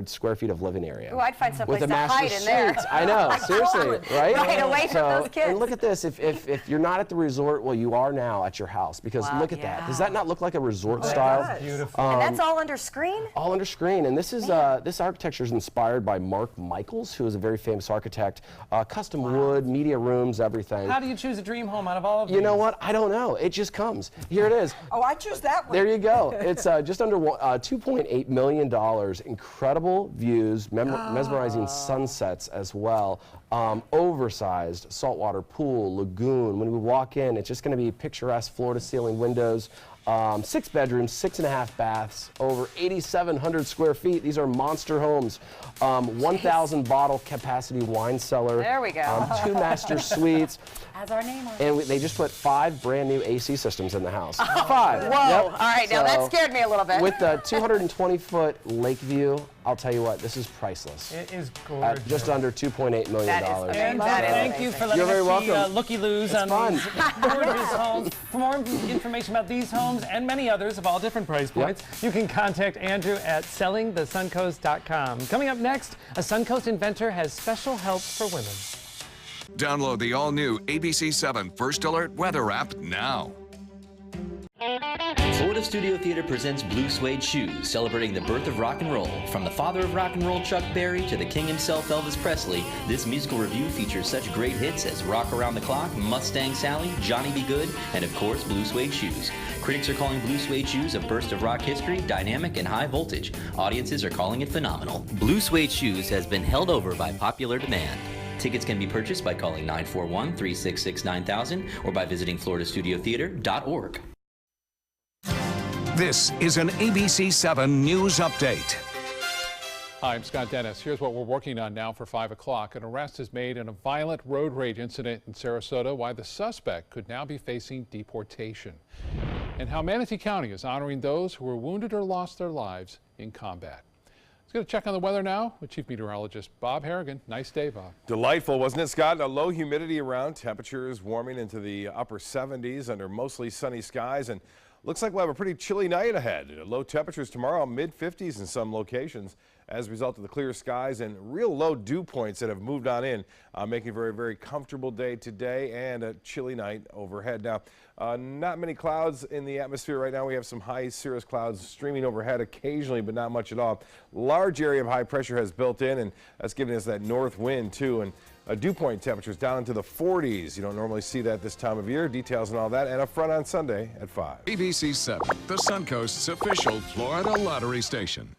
square feet of living area. Oh, I'd find some place with to hide in there. I know, seriously, right? Right away from those kids. And look at this. If you're not at the resort, well, you are now at your house because look at that. Does that not look like a resort style? That's beautiful. And that's all under screen? All under screen. And this is this architecture is inspired by Mark Michaels, who is a very famous architect. Custom wood, media rooms, everything. How do you choose a dream home out of all of these? You know what? I don't know. It just comes. Here it is. Oh, I choose that one. There you go. It's just under $2.8 million. Incredible views, mesmerizing sunsets as well. Oversized saltwater pool, lagoon. When we walk in, it's just going to be picturesque floor-to-ceiling windows. 6 bedrooms, 6.5 baths, over 8,700 square feet. These are monster homes. 1,000 bottle capacity wine cellar. There we go. 2 master suites. Has our name on it. And they just put 5 brand new AC systems in the house. 5. Whoa. Yep. All right, now that scared me a little bit. With the 220-foot lake view, I'll tell you what, this is priceless. It is gorgeous. At just under $2.8 million. And thank you for letting us see looky-loos on these gorgeous homes. For more information about these homes and many others of all different price points, you can contact Andrew at sellingthesuncoast.com. Coming up next, a Suncoast inventor has special help for women. Download the all-new ABC 7 First Alert weather app now. Florida Studio Theater presents Blue Suede Shoes, celebrating the birth of rock and roll. From the father of rock and roll, Chuck Berry, to the king himself, Elvis Presley, this musical review features such great hits as Rock Around the Clock, Mustang Sally, Johnny Be Good, and of course, Blue Suede Shoes. Critics are calling Blue Suede Shoes a burst of rock history, dynamic and high voltage. Audiences are calling it phenomenal. Blue Suede Shoes has been held over by popular demand. Tickets can be purchased by calling 941-366-9000 or by visiting FloridaStudioTheater.org. This is an ABC 7 News Update. Hi, I'm Scott Dennis. Here's what we're working on now for 5 o'clock. An arrest is made in a violent road rage incident in Sarasota, why the suspect could now be facing deportation. And how Manatee County is honoring those who were wounded or lost their lives in combat. Let's get a check on the weather now with Chief Meteorologist Bob Harrigan. Nice day, Bob. Delightful, wasn't it, Scott? A low humidity around. Temperatures warming into the upper 70s under mostly sunny skies. And looks like we'll have a pretty chilly night ahead. Low temperatures tomorrow, mid-50s in some locations as a result of the clear skies and real low dew points that have moved on in, making a very, very comfortable day today and a chilly night overhead. Now, not many clouds in the atmosphere right now. We have some high cirrus clouds streaming overhead occasionally, but not much at all. Large area of high pressure has built in, and that's giving us that north wind too. And dew point temperatures down into the 40s. You don't normally see that this time of year. Details and all that, and up front on Sunday at 5. ABC 7, the Suncoast's official Florida lottery station.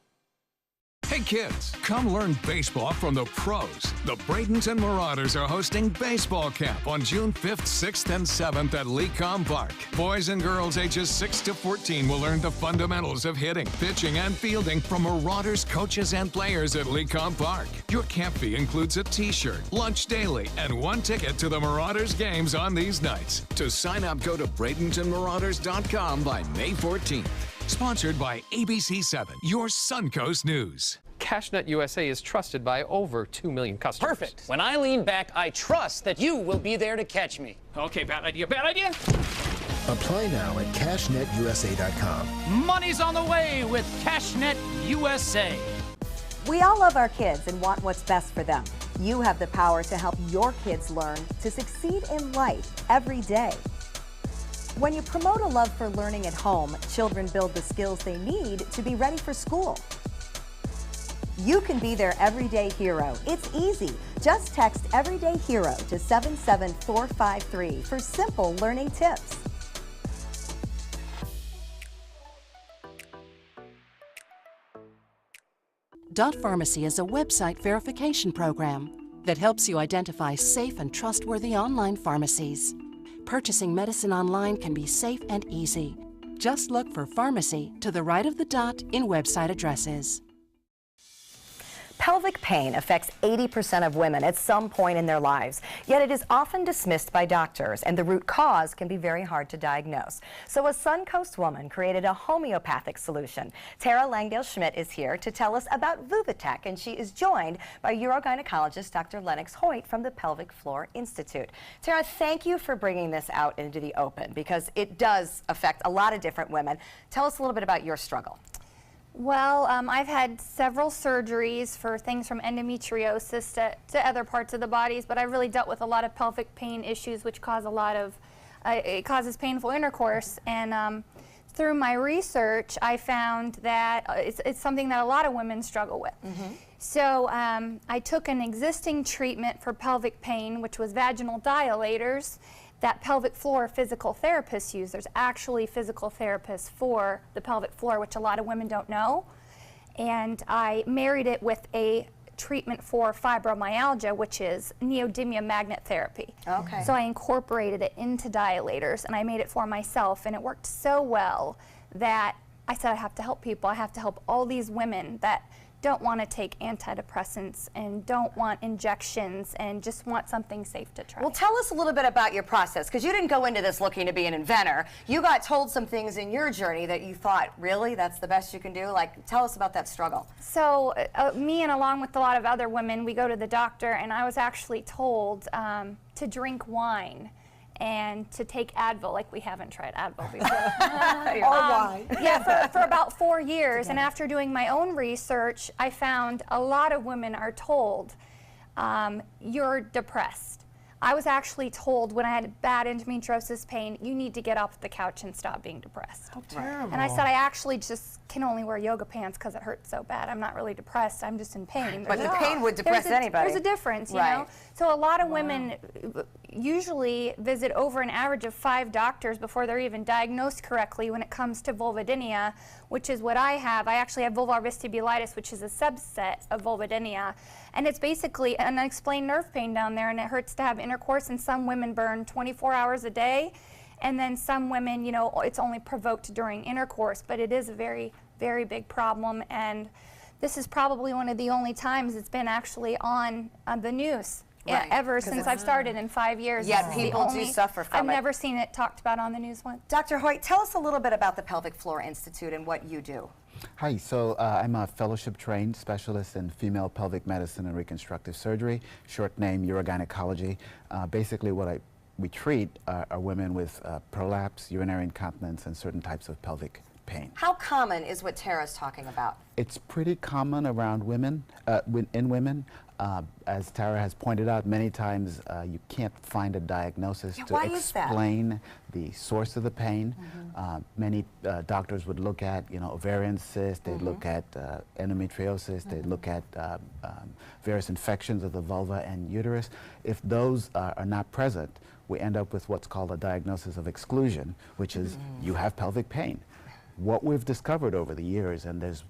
Hey kids, come learn baseball from the pros. The Bradenton Marauders are hosting Baseball Camp on June 5th, 6th, and 7th at Lecom Park. Boys and girls ages 6 to 14 will learn the fundamentals of hitting, pitching, and fielding from Marauders coaches and players at Lecom Park. Your camp fee includes a t-shirt, lunch daily, and 1 ticket to the Marauders games on these nights. To sign up, go to BradentonMarauders.com by May 14th. Sponsored by ABC 7, your Suncoast News. CashNet USA is trusted by over 2 million customers. Perfect. When I lean back, I trust that you will be there to catch me. Okay, bad idea, bad idea. Apply now at CashNetUSA.com. Money's on the way with CashNet USA. We all love our kids and want what's best for them. You have the power to help your kids learn to succeed in life every day. When you promote a love for learning at home, children build the skills they need to be ready for school. You can be their everyday hero. It's easy. Just text Everyday Hero to 77453 for simple learning tips. Dot Pharmacy is a website verification program that helps you identify safe and trustworthy online pharmacies. Purchasing medicine online can be safe and easy. Just look for pharmacy to the right of the dot in website addresses. Pelvic pain affects 80% of women at some point in their lives, yet it is often dismissed by doctors, and the root cause can be very hard to diagnose. So a Suncoast woman created a homeopathic solution. Tara Langdale-Schmidt is here to tell us about Vuvitech, and she is joined by urogynecologist Dr. Lennox Hoyt from the Pelvic Floor Institute. Tara, thank you for bringing this out into the open, because it does affect a lot of different women. Tell us a little bit about your struggle. Well, I've had several surgeries for things from endometriosis to other parts of the bodies, but I've really dealt with a lot of pelvic pain issues, which cause a lot of, it causes painful intercourse. And through my research, I found that it's something that a lot of women struggle with. Mm-hmm. So I took an existing treatment for pelvic pain, which was vaginal dilators, that pelvic floor physical therapists use. There's actually physical therapists for the pelvic floor, which a lot of women don't know. And I married it with a treatment for fibromyalgia, which is neodymium magnet therapy. Okay. So I incorporated it into dilators, and I made it for myself, and it worked so well that I said I have to help people. I have to help all these women that don't want to take antidepressants and don't want injections and just want something safe to try. Well, tell us a little bit about your process, because you didn't go into this looking to be an inventor. You got told some things in your journey that you thought, really, that's the best you can do? Like, tell us about that struggle. So me and along with a lot of other women, we go to the doctor, and I was actually told to drink wine and to take Advil, like we haven't tried Advil before. Or wine. Yeah, for about 4 years. And after doing my own research, I found a lot of women are told, you're depressed. I was actually told when I had bad endometriosis pain, you need to get off the couch and stop being depressed. Oh, terrible. And I said, I actually just can only wear yoga pants because it hurts so bad. I'm not really depressed, I'm just in pain. But the pain would depress anybody. There's a difference, you Right. know? So a lot of women usually visit over an average of 5 doctors before they're even diagnosed correctly when it comes to vulvodynia, which is what I have. I actually have vulvar vestibulitis, which is a subset of vulvodynia. And it's basically an unexplained nerve pain down there, and it hurts to have intercourse, and some women burn 24 hours a day. And then some women, you know, it's only provoked during intercourse, but it is a very, very big problem. And this is probably one of the only times it's been actually on the news. Right. Ever since I've started in 5 years. Yet This is the people do only- suffer from I've it. never seen it talked about on the news once. Dr. Hoyt, tell us a little bit about the Pelvic Floor Institute and what you do. Hi, so I'm a fellowship-trained specialist in female pelvic medicine and reconstructive surgery, short name urogynecology. Basically what we treat are women with prolapse, urinary incontinence, and certain types of pelvic pain. How common is what Tara's talking about? It's pretty common around women, in women. As Tara has pointed out many times, you can't find a diagnosis to explain the source of the pain. Many doctors would look at, ovarian cyst, they'd look at endometriosis, they'd look at various infections of the vulva and uterus. If those are not present, we end up with what's called a diagnosis of exclusion, which is you have pelvic pain. What we've discovered over the years, and there's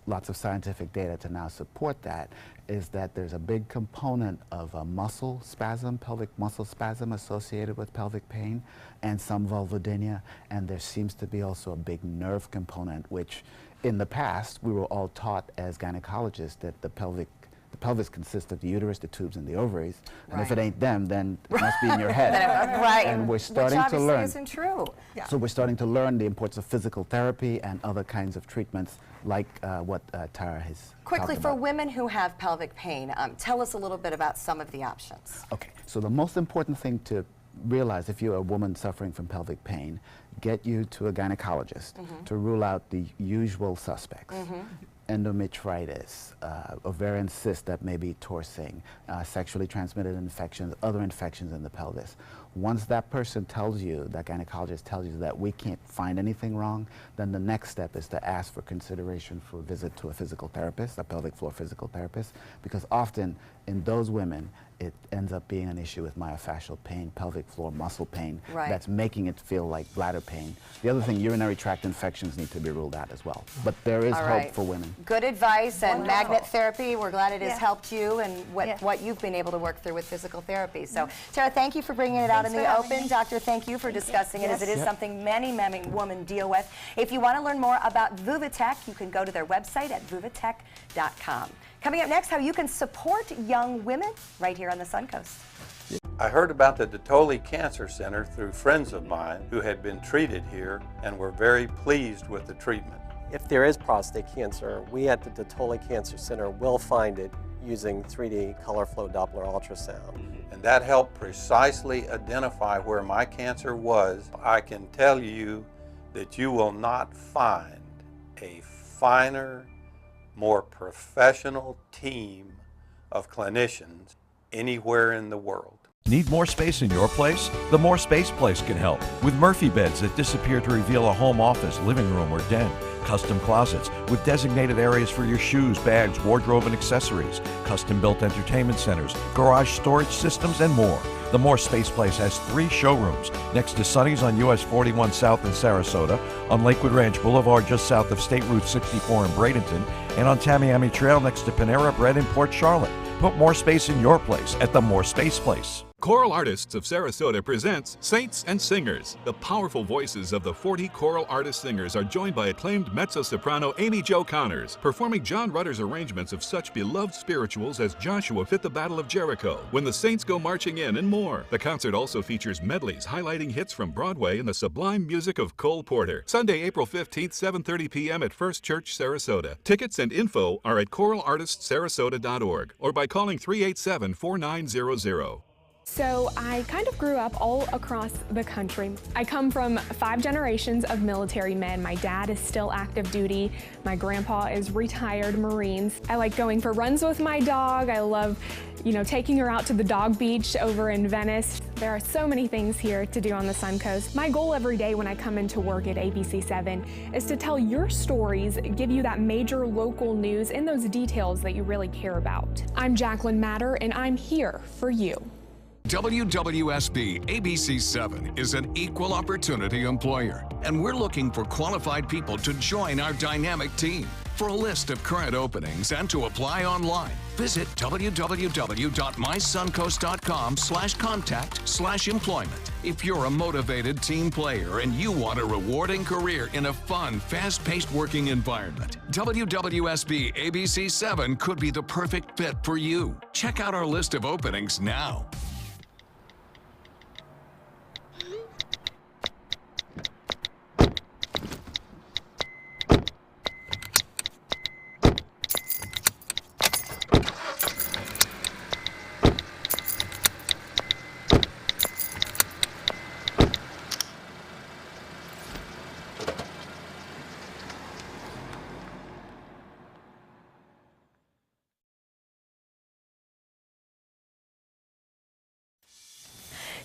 lots of scientific data to now support that, is that there's a big component of a muscle spasm, pelvic muscle spasm associated with pelvic pain, and some vulvodynia, and there seems to be also a big nerve component, which in the past we were all taught as gynecologists that the pelvis consists of the uterus, the tubes, and the ovaries. And if it ain't them, then it must be in your head. Right. And we're starting to learn. Which obviously isn't true. Yeah. So we're starting to learn the importance of physical therapy and other kinds of treatments like what Tara has Quickly, talked for about. women who have pelvic pain, tell us a little bit about some of the options. Okay, so the most important thing to realize if you're a woman suffering from pelvic pain, get you to a gynecologist to rule out the usual suspects. Endometritis, ovarian cyst that may be torsing, sexually transmitted infections, other infections in the pelvis. Once that person tells you, that gynecologist tells you that we can't find anything wrong, then the next step is to ask for consideration for a visit to a physical therapist, a pelvic floor physical therapist, because often in those women, it ends up being an issue with myofascial pain, pelvic floor muscle pain, that's making it feel like bladder pain. The other thing, urinary tract infections need to be ruled out as well. But there is hope for women. Good advice, and magnet therapy, we're glad it has helped you and what you've been able to work through with physical therapy. So, Tara, thank you for bringing it out in the open. Doctor, thank you for discussing it, as it is something many women deal with. If you want to learn more about Vuvatech, you can go to their website at vuvatech.com. Coming up next, how you can support young women right here on the Suncoast. I heard about the Dotoli Cancer Center through friends of mine who had been treated here and were very pleased with the treatment. If there is prostate cancer, we at the Dotoli Cancer Center will find it using 3D color flow Doppler ultrasound. And that helped precisely identify where my cancer was. I can tell you that you will not find a finer, more professional team of clinicians anywhere in the world. Need more space in your place? The More Space Place can help with Murphy beds that disappear to reveal a home office, living room, or den. Custom closets with designated areas for your shoes, bags, wardrobe, and accessories. Custom-built entertainment centers, garage storage systems, and more. The More Space Place has 3 showrooms next to Sonny's on US 41 South in Sarasota, on Lakewood Ranch Boulevard just south of State Route 64 in Bradenton, and on Tamiami Trail next to Panera Bread in Port Charlotte. Put more space in your place at the More Space Place. Choral Artists of Sarasota presents Saints and Singers. The powerful voices of the 40 choral artist singers are joined by acclaimed mezzo-soprano Amy Jo Connors, performing John Rutter's arrangements of such beloved spirituals as Joshua Fit the Battle of Jericho, When the Saints Go Marching In, and more. The concert also features medleys highlighting hits from Broadway and the sublime music of Cole Porter. Sunday, April 15th, 7:30 p.m. at First Church, Sarasota. Tickets and info are at choralartistsarasota.org or by calling 387-4900. So I kind of grew up all across the country. I come from 5 generations of military men. My dad is still active duty. My grandpa is retired Marines. I like going for runs with my dog. I love, taking her out to the dog beach over in Venice. There are so many things here to do on the Suncoast. My goal every day when I come into work at ABC7 is to tell your stories, give you that major local news and those details that you really care about. I'm Jacqueline Matter, and I'm here for you. WWSB ABC7 is an equal opportunity employer, and we're looking for qualified people to join our dynamic team. For a list of current openings and to apply online, visit www.mysuncoast.com/contact/employment. If you're a motivated team player and you want a rewarding career in a fun, fast-paced working environment, WWSB ABC7 could be the perfect fit for you. Check out our list of openings now.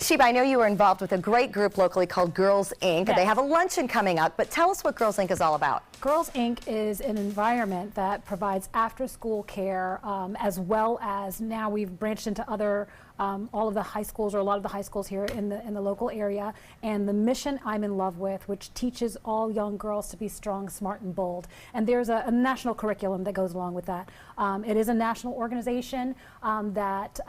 Sheba, I know you were involved with a great group locally called Girls Inc. Yes. They have a luncheon coming up, but tell us what Girls Inc. is all about. Girls Inc. is an environment that provides after-school care, as well as now we've branched into other all of the high schools, or a lot of the high schools here in the local area, and the mission I'm in love with, which teaches all young girls to be strong, smart, and bold. And there's a national curriculum that goes along with that. It is a national organization that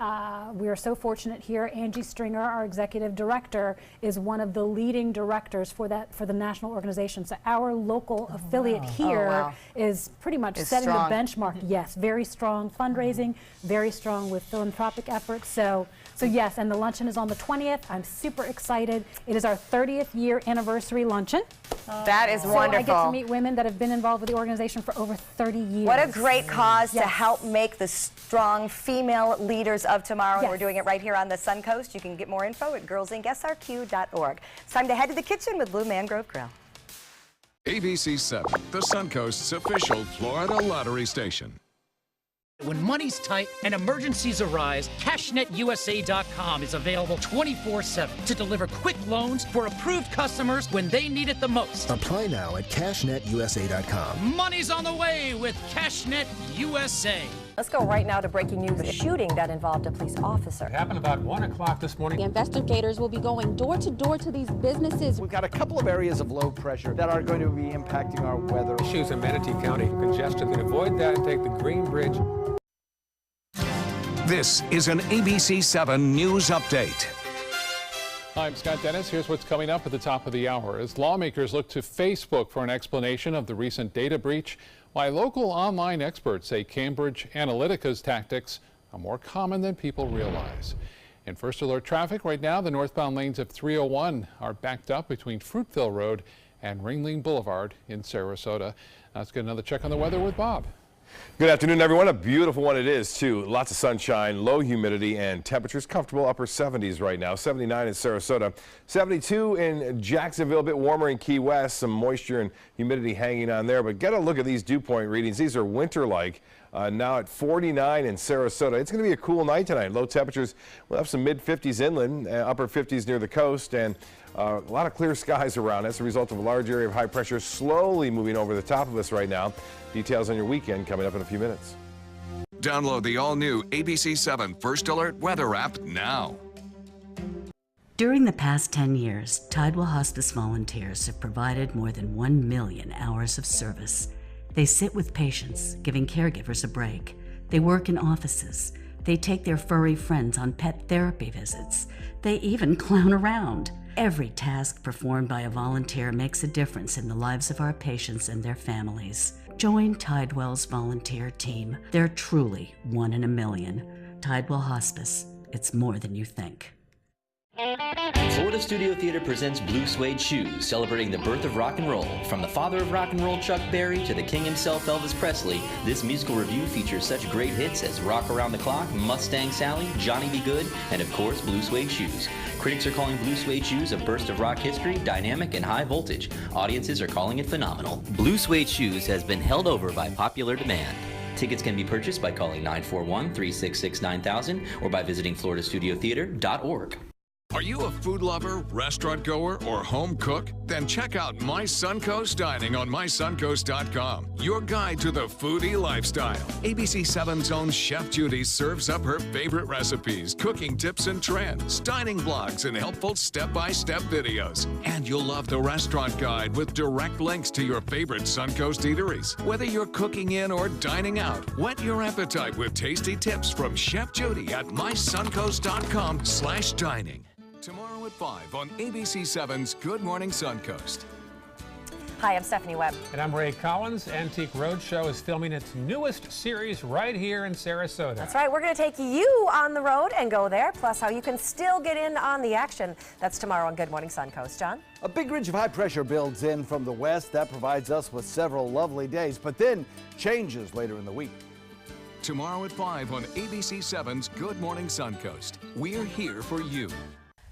we are so fortunate here. Angie Stringer, our executive director, is one of the leading directors for the national organization. So our local affiliate here is pretty much setting the benchmark. Yes, very strong fundraising, very strong with philanthropic efforts. So yes, and the luncheon is on the 20th. I'm super excited. It is our 30th year anniversary luncheon. That is wonderful. I get to meet women that have been involved with the organization for over 30 years. What a great cause to help make the strong female leaders of tomorrow. And we're doing it right here on the Suncoast. You can get more info at girlsincsrq.org. It's time to head to the kitchen with Blue Mangrove Grill. ABC7, the Suncoast's official Florida lottery station. When money's tight and emergencies arise, CashNetUSA.com is available 24/7 to deliver quick loans for approved customers when they need it the most. Apply now at CashNetUSA.com. Money's on the way with CashNet USA. Let's go right now to breaking news. A shooting that involved a police officer. It happened about 1 o'clock this morning. The investigators will be going door to door to these businesses. We've got a couple of areas of low pressure that are going to be impacting our weather. Issues in Manatee County. Congestion. To avoid that, take the Green Bridge. This is an ABC7 News Update. I'm Scott Dennis. Here's what's coming up at the top of the hour. As lawmakers look to Facebook for an explanation of the recent data breach, why local online experts say Cambridge Analytica's tactics are more common than people realize. In First Alert traffic right now, the northbound lanes of 301 are backed up between Fruitville Road and Ringling Boulevard in Sarasota. Now let's get another check on the weather with Bob. Good afternoon, everyone. A beautiful one it is, too. Lots of sunshine, low humidity, and temperatures comfortable upper 70s right now. 79 in Sarasota, 72 in Jacksonville, a bit warmer in Key West. Some moisture and humidity hanging on there. But get a look at these dew point readings. These are winter-like. Now at 49 in Sarasota. It's going to be a cool night tonight. Low temperatures. We'll have some mid-50s inland, upper 50s near the coast, and a lot of clear skies around. As a result of a large area of high pressure slowly moving over the top of us right now. Details on your weekend coming up in a few minutes. Download the all-new ABC7 First Alert weather app now. During the past 10 years, Tidewell Hospice volunteers have provided more than 1 million hours of service. They sit with patients, giving caregivers a break. They work in offices. They take their furry friends on pet therapy visits. They even clown around. Every task performed by a volunteer makes a difference in the lives of our patients and their families. Join Tidewell's volunteer team. They're truly 1 in a million. Tidewell Hospice. It's more than you think. Florida Studio Theater presents Blue Suede Shoes, celebrating the birth of rock and roll. From the father of rock and roll, Chuck Berry, to the king himself, Elvis Presley, this musical review features such great hits as Rock Around the Clock, Mustang Sally, Johnny Be Good, and of course, Blue Suede Shoes. Critics are calling Blue Suede Shoes a burst of rock history, dynamic and high voltage. Audiences are calling it phenomenal. Blue Suede Shoes has been held over by popular demand. Tickets can be purchased by calling 941-366-9000 or by visiting floridastudiotheater.org. Are you a food lover, restaurant goer, or home cook? Then check out My Suncoast Dining on mysuncoast.com, your guide to the foodie lifestyle. ABC7's own Chef Judy serves up her favorite recipes, cooking tips and trends, dining blogs, and helpful step-by-step videos. And you'll love the restaurant guide with direct links to your favorite Suncoast eateries. Whether you're cooking in or dining out, whet your appetite with tasty tips from Chef Judy at mysuncoast.com/dining. Tomorrow at 5 on ABC7's Good Morning Suncoast. Hi, I'm Stephanie Webb. And I'm Ray Collins. Antique Roadshow is filming its newest series right here in Sarasota. That's right. We're going to take you on the road and go there, plus how you can still get in on the action. That's tomorrow on Good Morning Suncoast. John? A big ridge of high pressure builds in from the west. That provides us with several lovely days, but then changes later in the week. Tomorrow at 5 on ABC7's Good Morning Suncoast. We're here for you.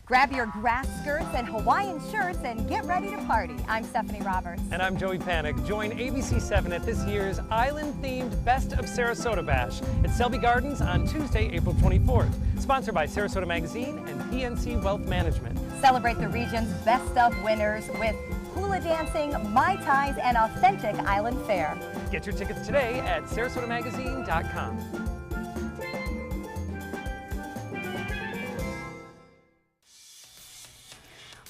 Grab your grass skirts and Hawaiian shirts and get ready to party. I'm Stephanie Roberts. And I'm Joey Panic. Join ABC7 at this year's island-themed Best of Sarasota Bash at Selby Gardens on Tuesday, April 24th. Sponsored by Sarasota Magazine and PNC Wealth Management. Celebrate the region's best of winners with hula dancing, Mai Tais, and authentic island fare. Get your tickets today at sarasotamagazine.com.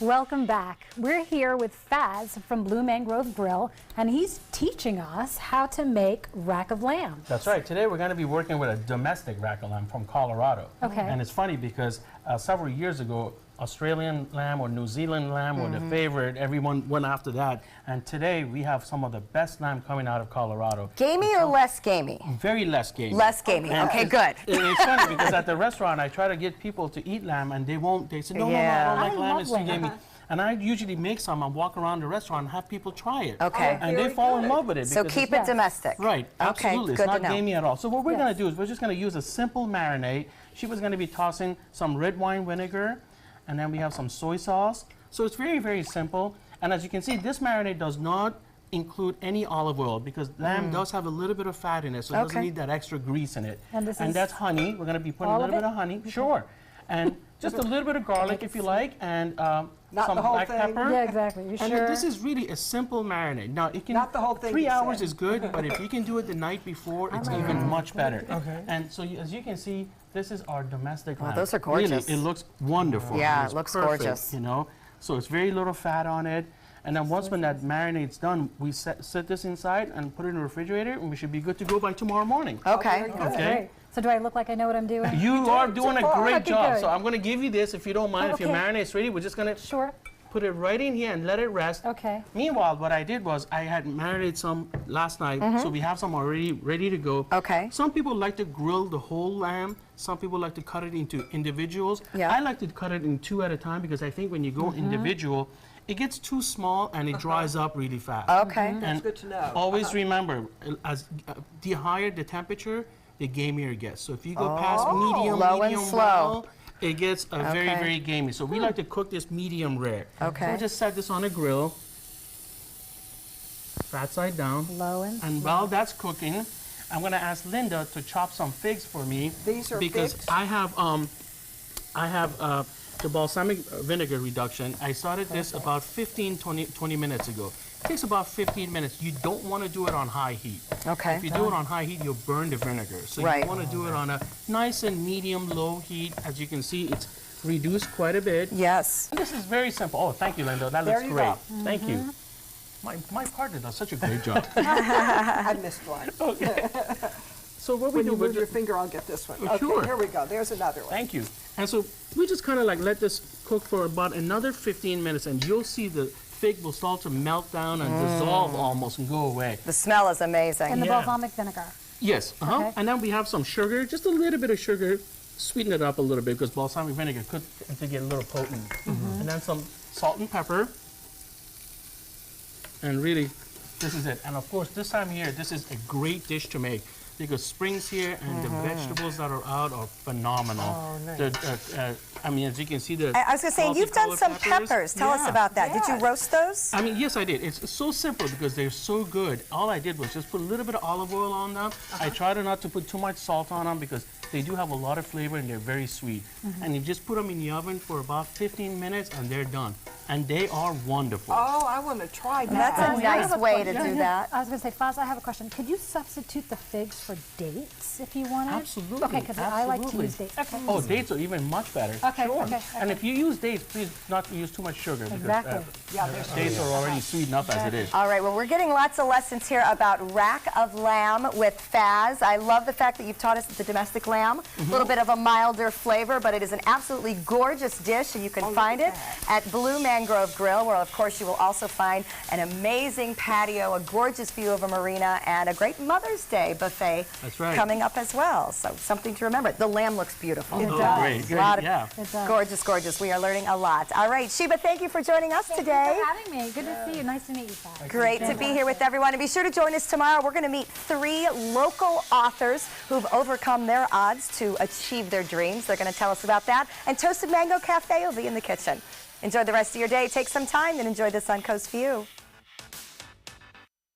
Welcome back. We're here with Faz from Blue Mangrove Grill, and he's teaching us how to make rack of lamb. That's right. Today we're going to be working with a domestic rack of lamb from Colorado. Okay. And it's funny because several years ago, Australian lamb or New Zealand lamb were the favorite. Everyone went after that. And today we have some of the best lamb coming out of Colorado. Gamey or less gamey? Very less gamey. Less gamey. And okay, good. It's funny because at the restaurant I try to get people to eat lamb and they won't. They say, no, no, I don't like lamb, it's too gamey. And I usually make some and walk around the restaurant and have people try it. Okay. And they fall in love with it. So keep it domestic. Right, absolutely. Okay, it's not gamey at all. So what we're going to do is we're just going to use a simple marinade. She was going to be tossing some red wine vinegar, and then we have some soy sauce. So it's very, very simple. And as you can see, this marinade does not include any olive oil because lamb does have a little bit of fat in it, so it doesn't need that extra grease in it. And that's honey. We're going to be putting a little bit of honey. Sure. And just a little bit of garlic if you like, and some black pepper. Yeah, exactly. You and this is really a simple marinade. Now, it can, not the whole thing 3 hours is good, but if you can do it the night before, it's even much better. Okay. And so as you can see, this is our domestic lamb. Those are gorgeous. Really, it looks wonderful. Yeah, it looks perfect, gorgeous. You know, so it's very little fat on it. And then once when that marinade's done, we set this inside and put it in the refrigerator, and we should be good to go by tomorrow morning. Okay. Okay. So do I look like I know what I'm doing? You are doing a great job. Good. So I'm going to give you this if you don't mind. If your marinade's ready, we're just going to put it right in here and let it rest. Okay. Meanwhile, what I did was I had marinated some last night, so we have some already ready to go. Okay. Some people like to grill the whole lamb. Some people like to cut it into individuals. Yeah. I like to cut it in 2 at a time because I think when you go individual, it gets too small and it dries up really fast. Okay. That's good to know. Always remember, as the higher the temperature, the gamier it gets. So if you go past medium, low medium, and slow. well, it gets very, very gamey. So we like to cook this medium rare. Okay. So we'll just set this on a grill, fat side down. Low and slow. While that's cooking, I'm going to ask Linda to chop some figs for me. These are because figs? I have the balsamic vinegar reduction. I started this about 20 minutes ago. It takes about 15 minutes. You don't want to do it on high heat. Okay. If you do it on high heat, you'll burn the vinegar. So you want to do it on a nice and medium low heat. As you can see, it's reduced quite a bit. Yes. And this is very simple. Oh, thank you, Linda. That looks great. Thank you. My partner does such a great job. I missed one. Okay. So what when we do, you move your finger, I'll get this one. Oh, okay, sure. Here we go. There's another one. Thank you. And so we just kind of like let this cook for about another 15 minutes, and you'll see the fig will start to melt down and dissolve almost and go away. The smell is amazing. And the balsamic vinegar. Yes. Okay. And then we have some sugar, just a little bit of sugar, sweeten it up a little bit because balsamic vinegar could get a little potent. And then some salt and pepper. And really, this is it. And of course, this time of year, this is a great dish to make because spring's here and the vegetables that are out are phenomenal. Oh, nice. I mean, as you can see, I was going to say, you've done some peppers. Tell us about that. Did you roast those? I mean, yes, I did. It's so simple because they're so good. All I did was just put a little bit of olive oil on them. I tried not to put too much salt on them because they do have a lot of flavor and they're very sweet. And you just put them in the oven for about 15 minutes and they're done. And they are wonderful. Oh, I want to try that. That's a nice way to do that. I was going to say, Faz, I have a question. Could you substitute the figs for dates if you wanted? Absolutely. Okay, because I like to use dates. Okay. Oh, dates are even much better. Okay, sure. okay. And if you use dates, please not use too much sugar. Exactly. Because dates are already sweet enough as it is. All right, well, we're getting lots of lessons here about rack of lamb with Faz. I love the fact that you've taught us the domestic lamb. A little bit of a milder flavor, but it is an absolutely gorgeous dish, and you can find it at Blue Mangrove Grill, where, of course, you will also find an amazing patio, a gorgeous view of a marina, and a great Mother's Day buffet coming up as well. So something to remember. The lamb looks beautiful. It does. Great, great, It does. Gorgeous, gorgeous. We are learning a lot. All right, Sheba, thank you for joining us today. Thank you for having me. Good to see you. Nice to meet you, Faz. Great to be here with everyone. And be sure to join us tomorrow. We're going to meet 3 local authors who've overcome their odds to achieve their dreams. They're going to tell us about that. And Toasted Mango Cafe will be in the kitchen. Enjoy the rest of your day. Take some time and enjoy the Suncoast view.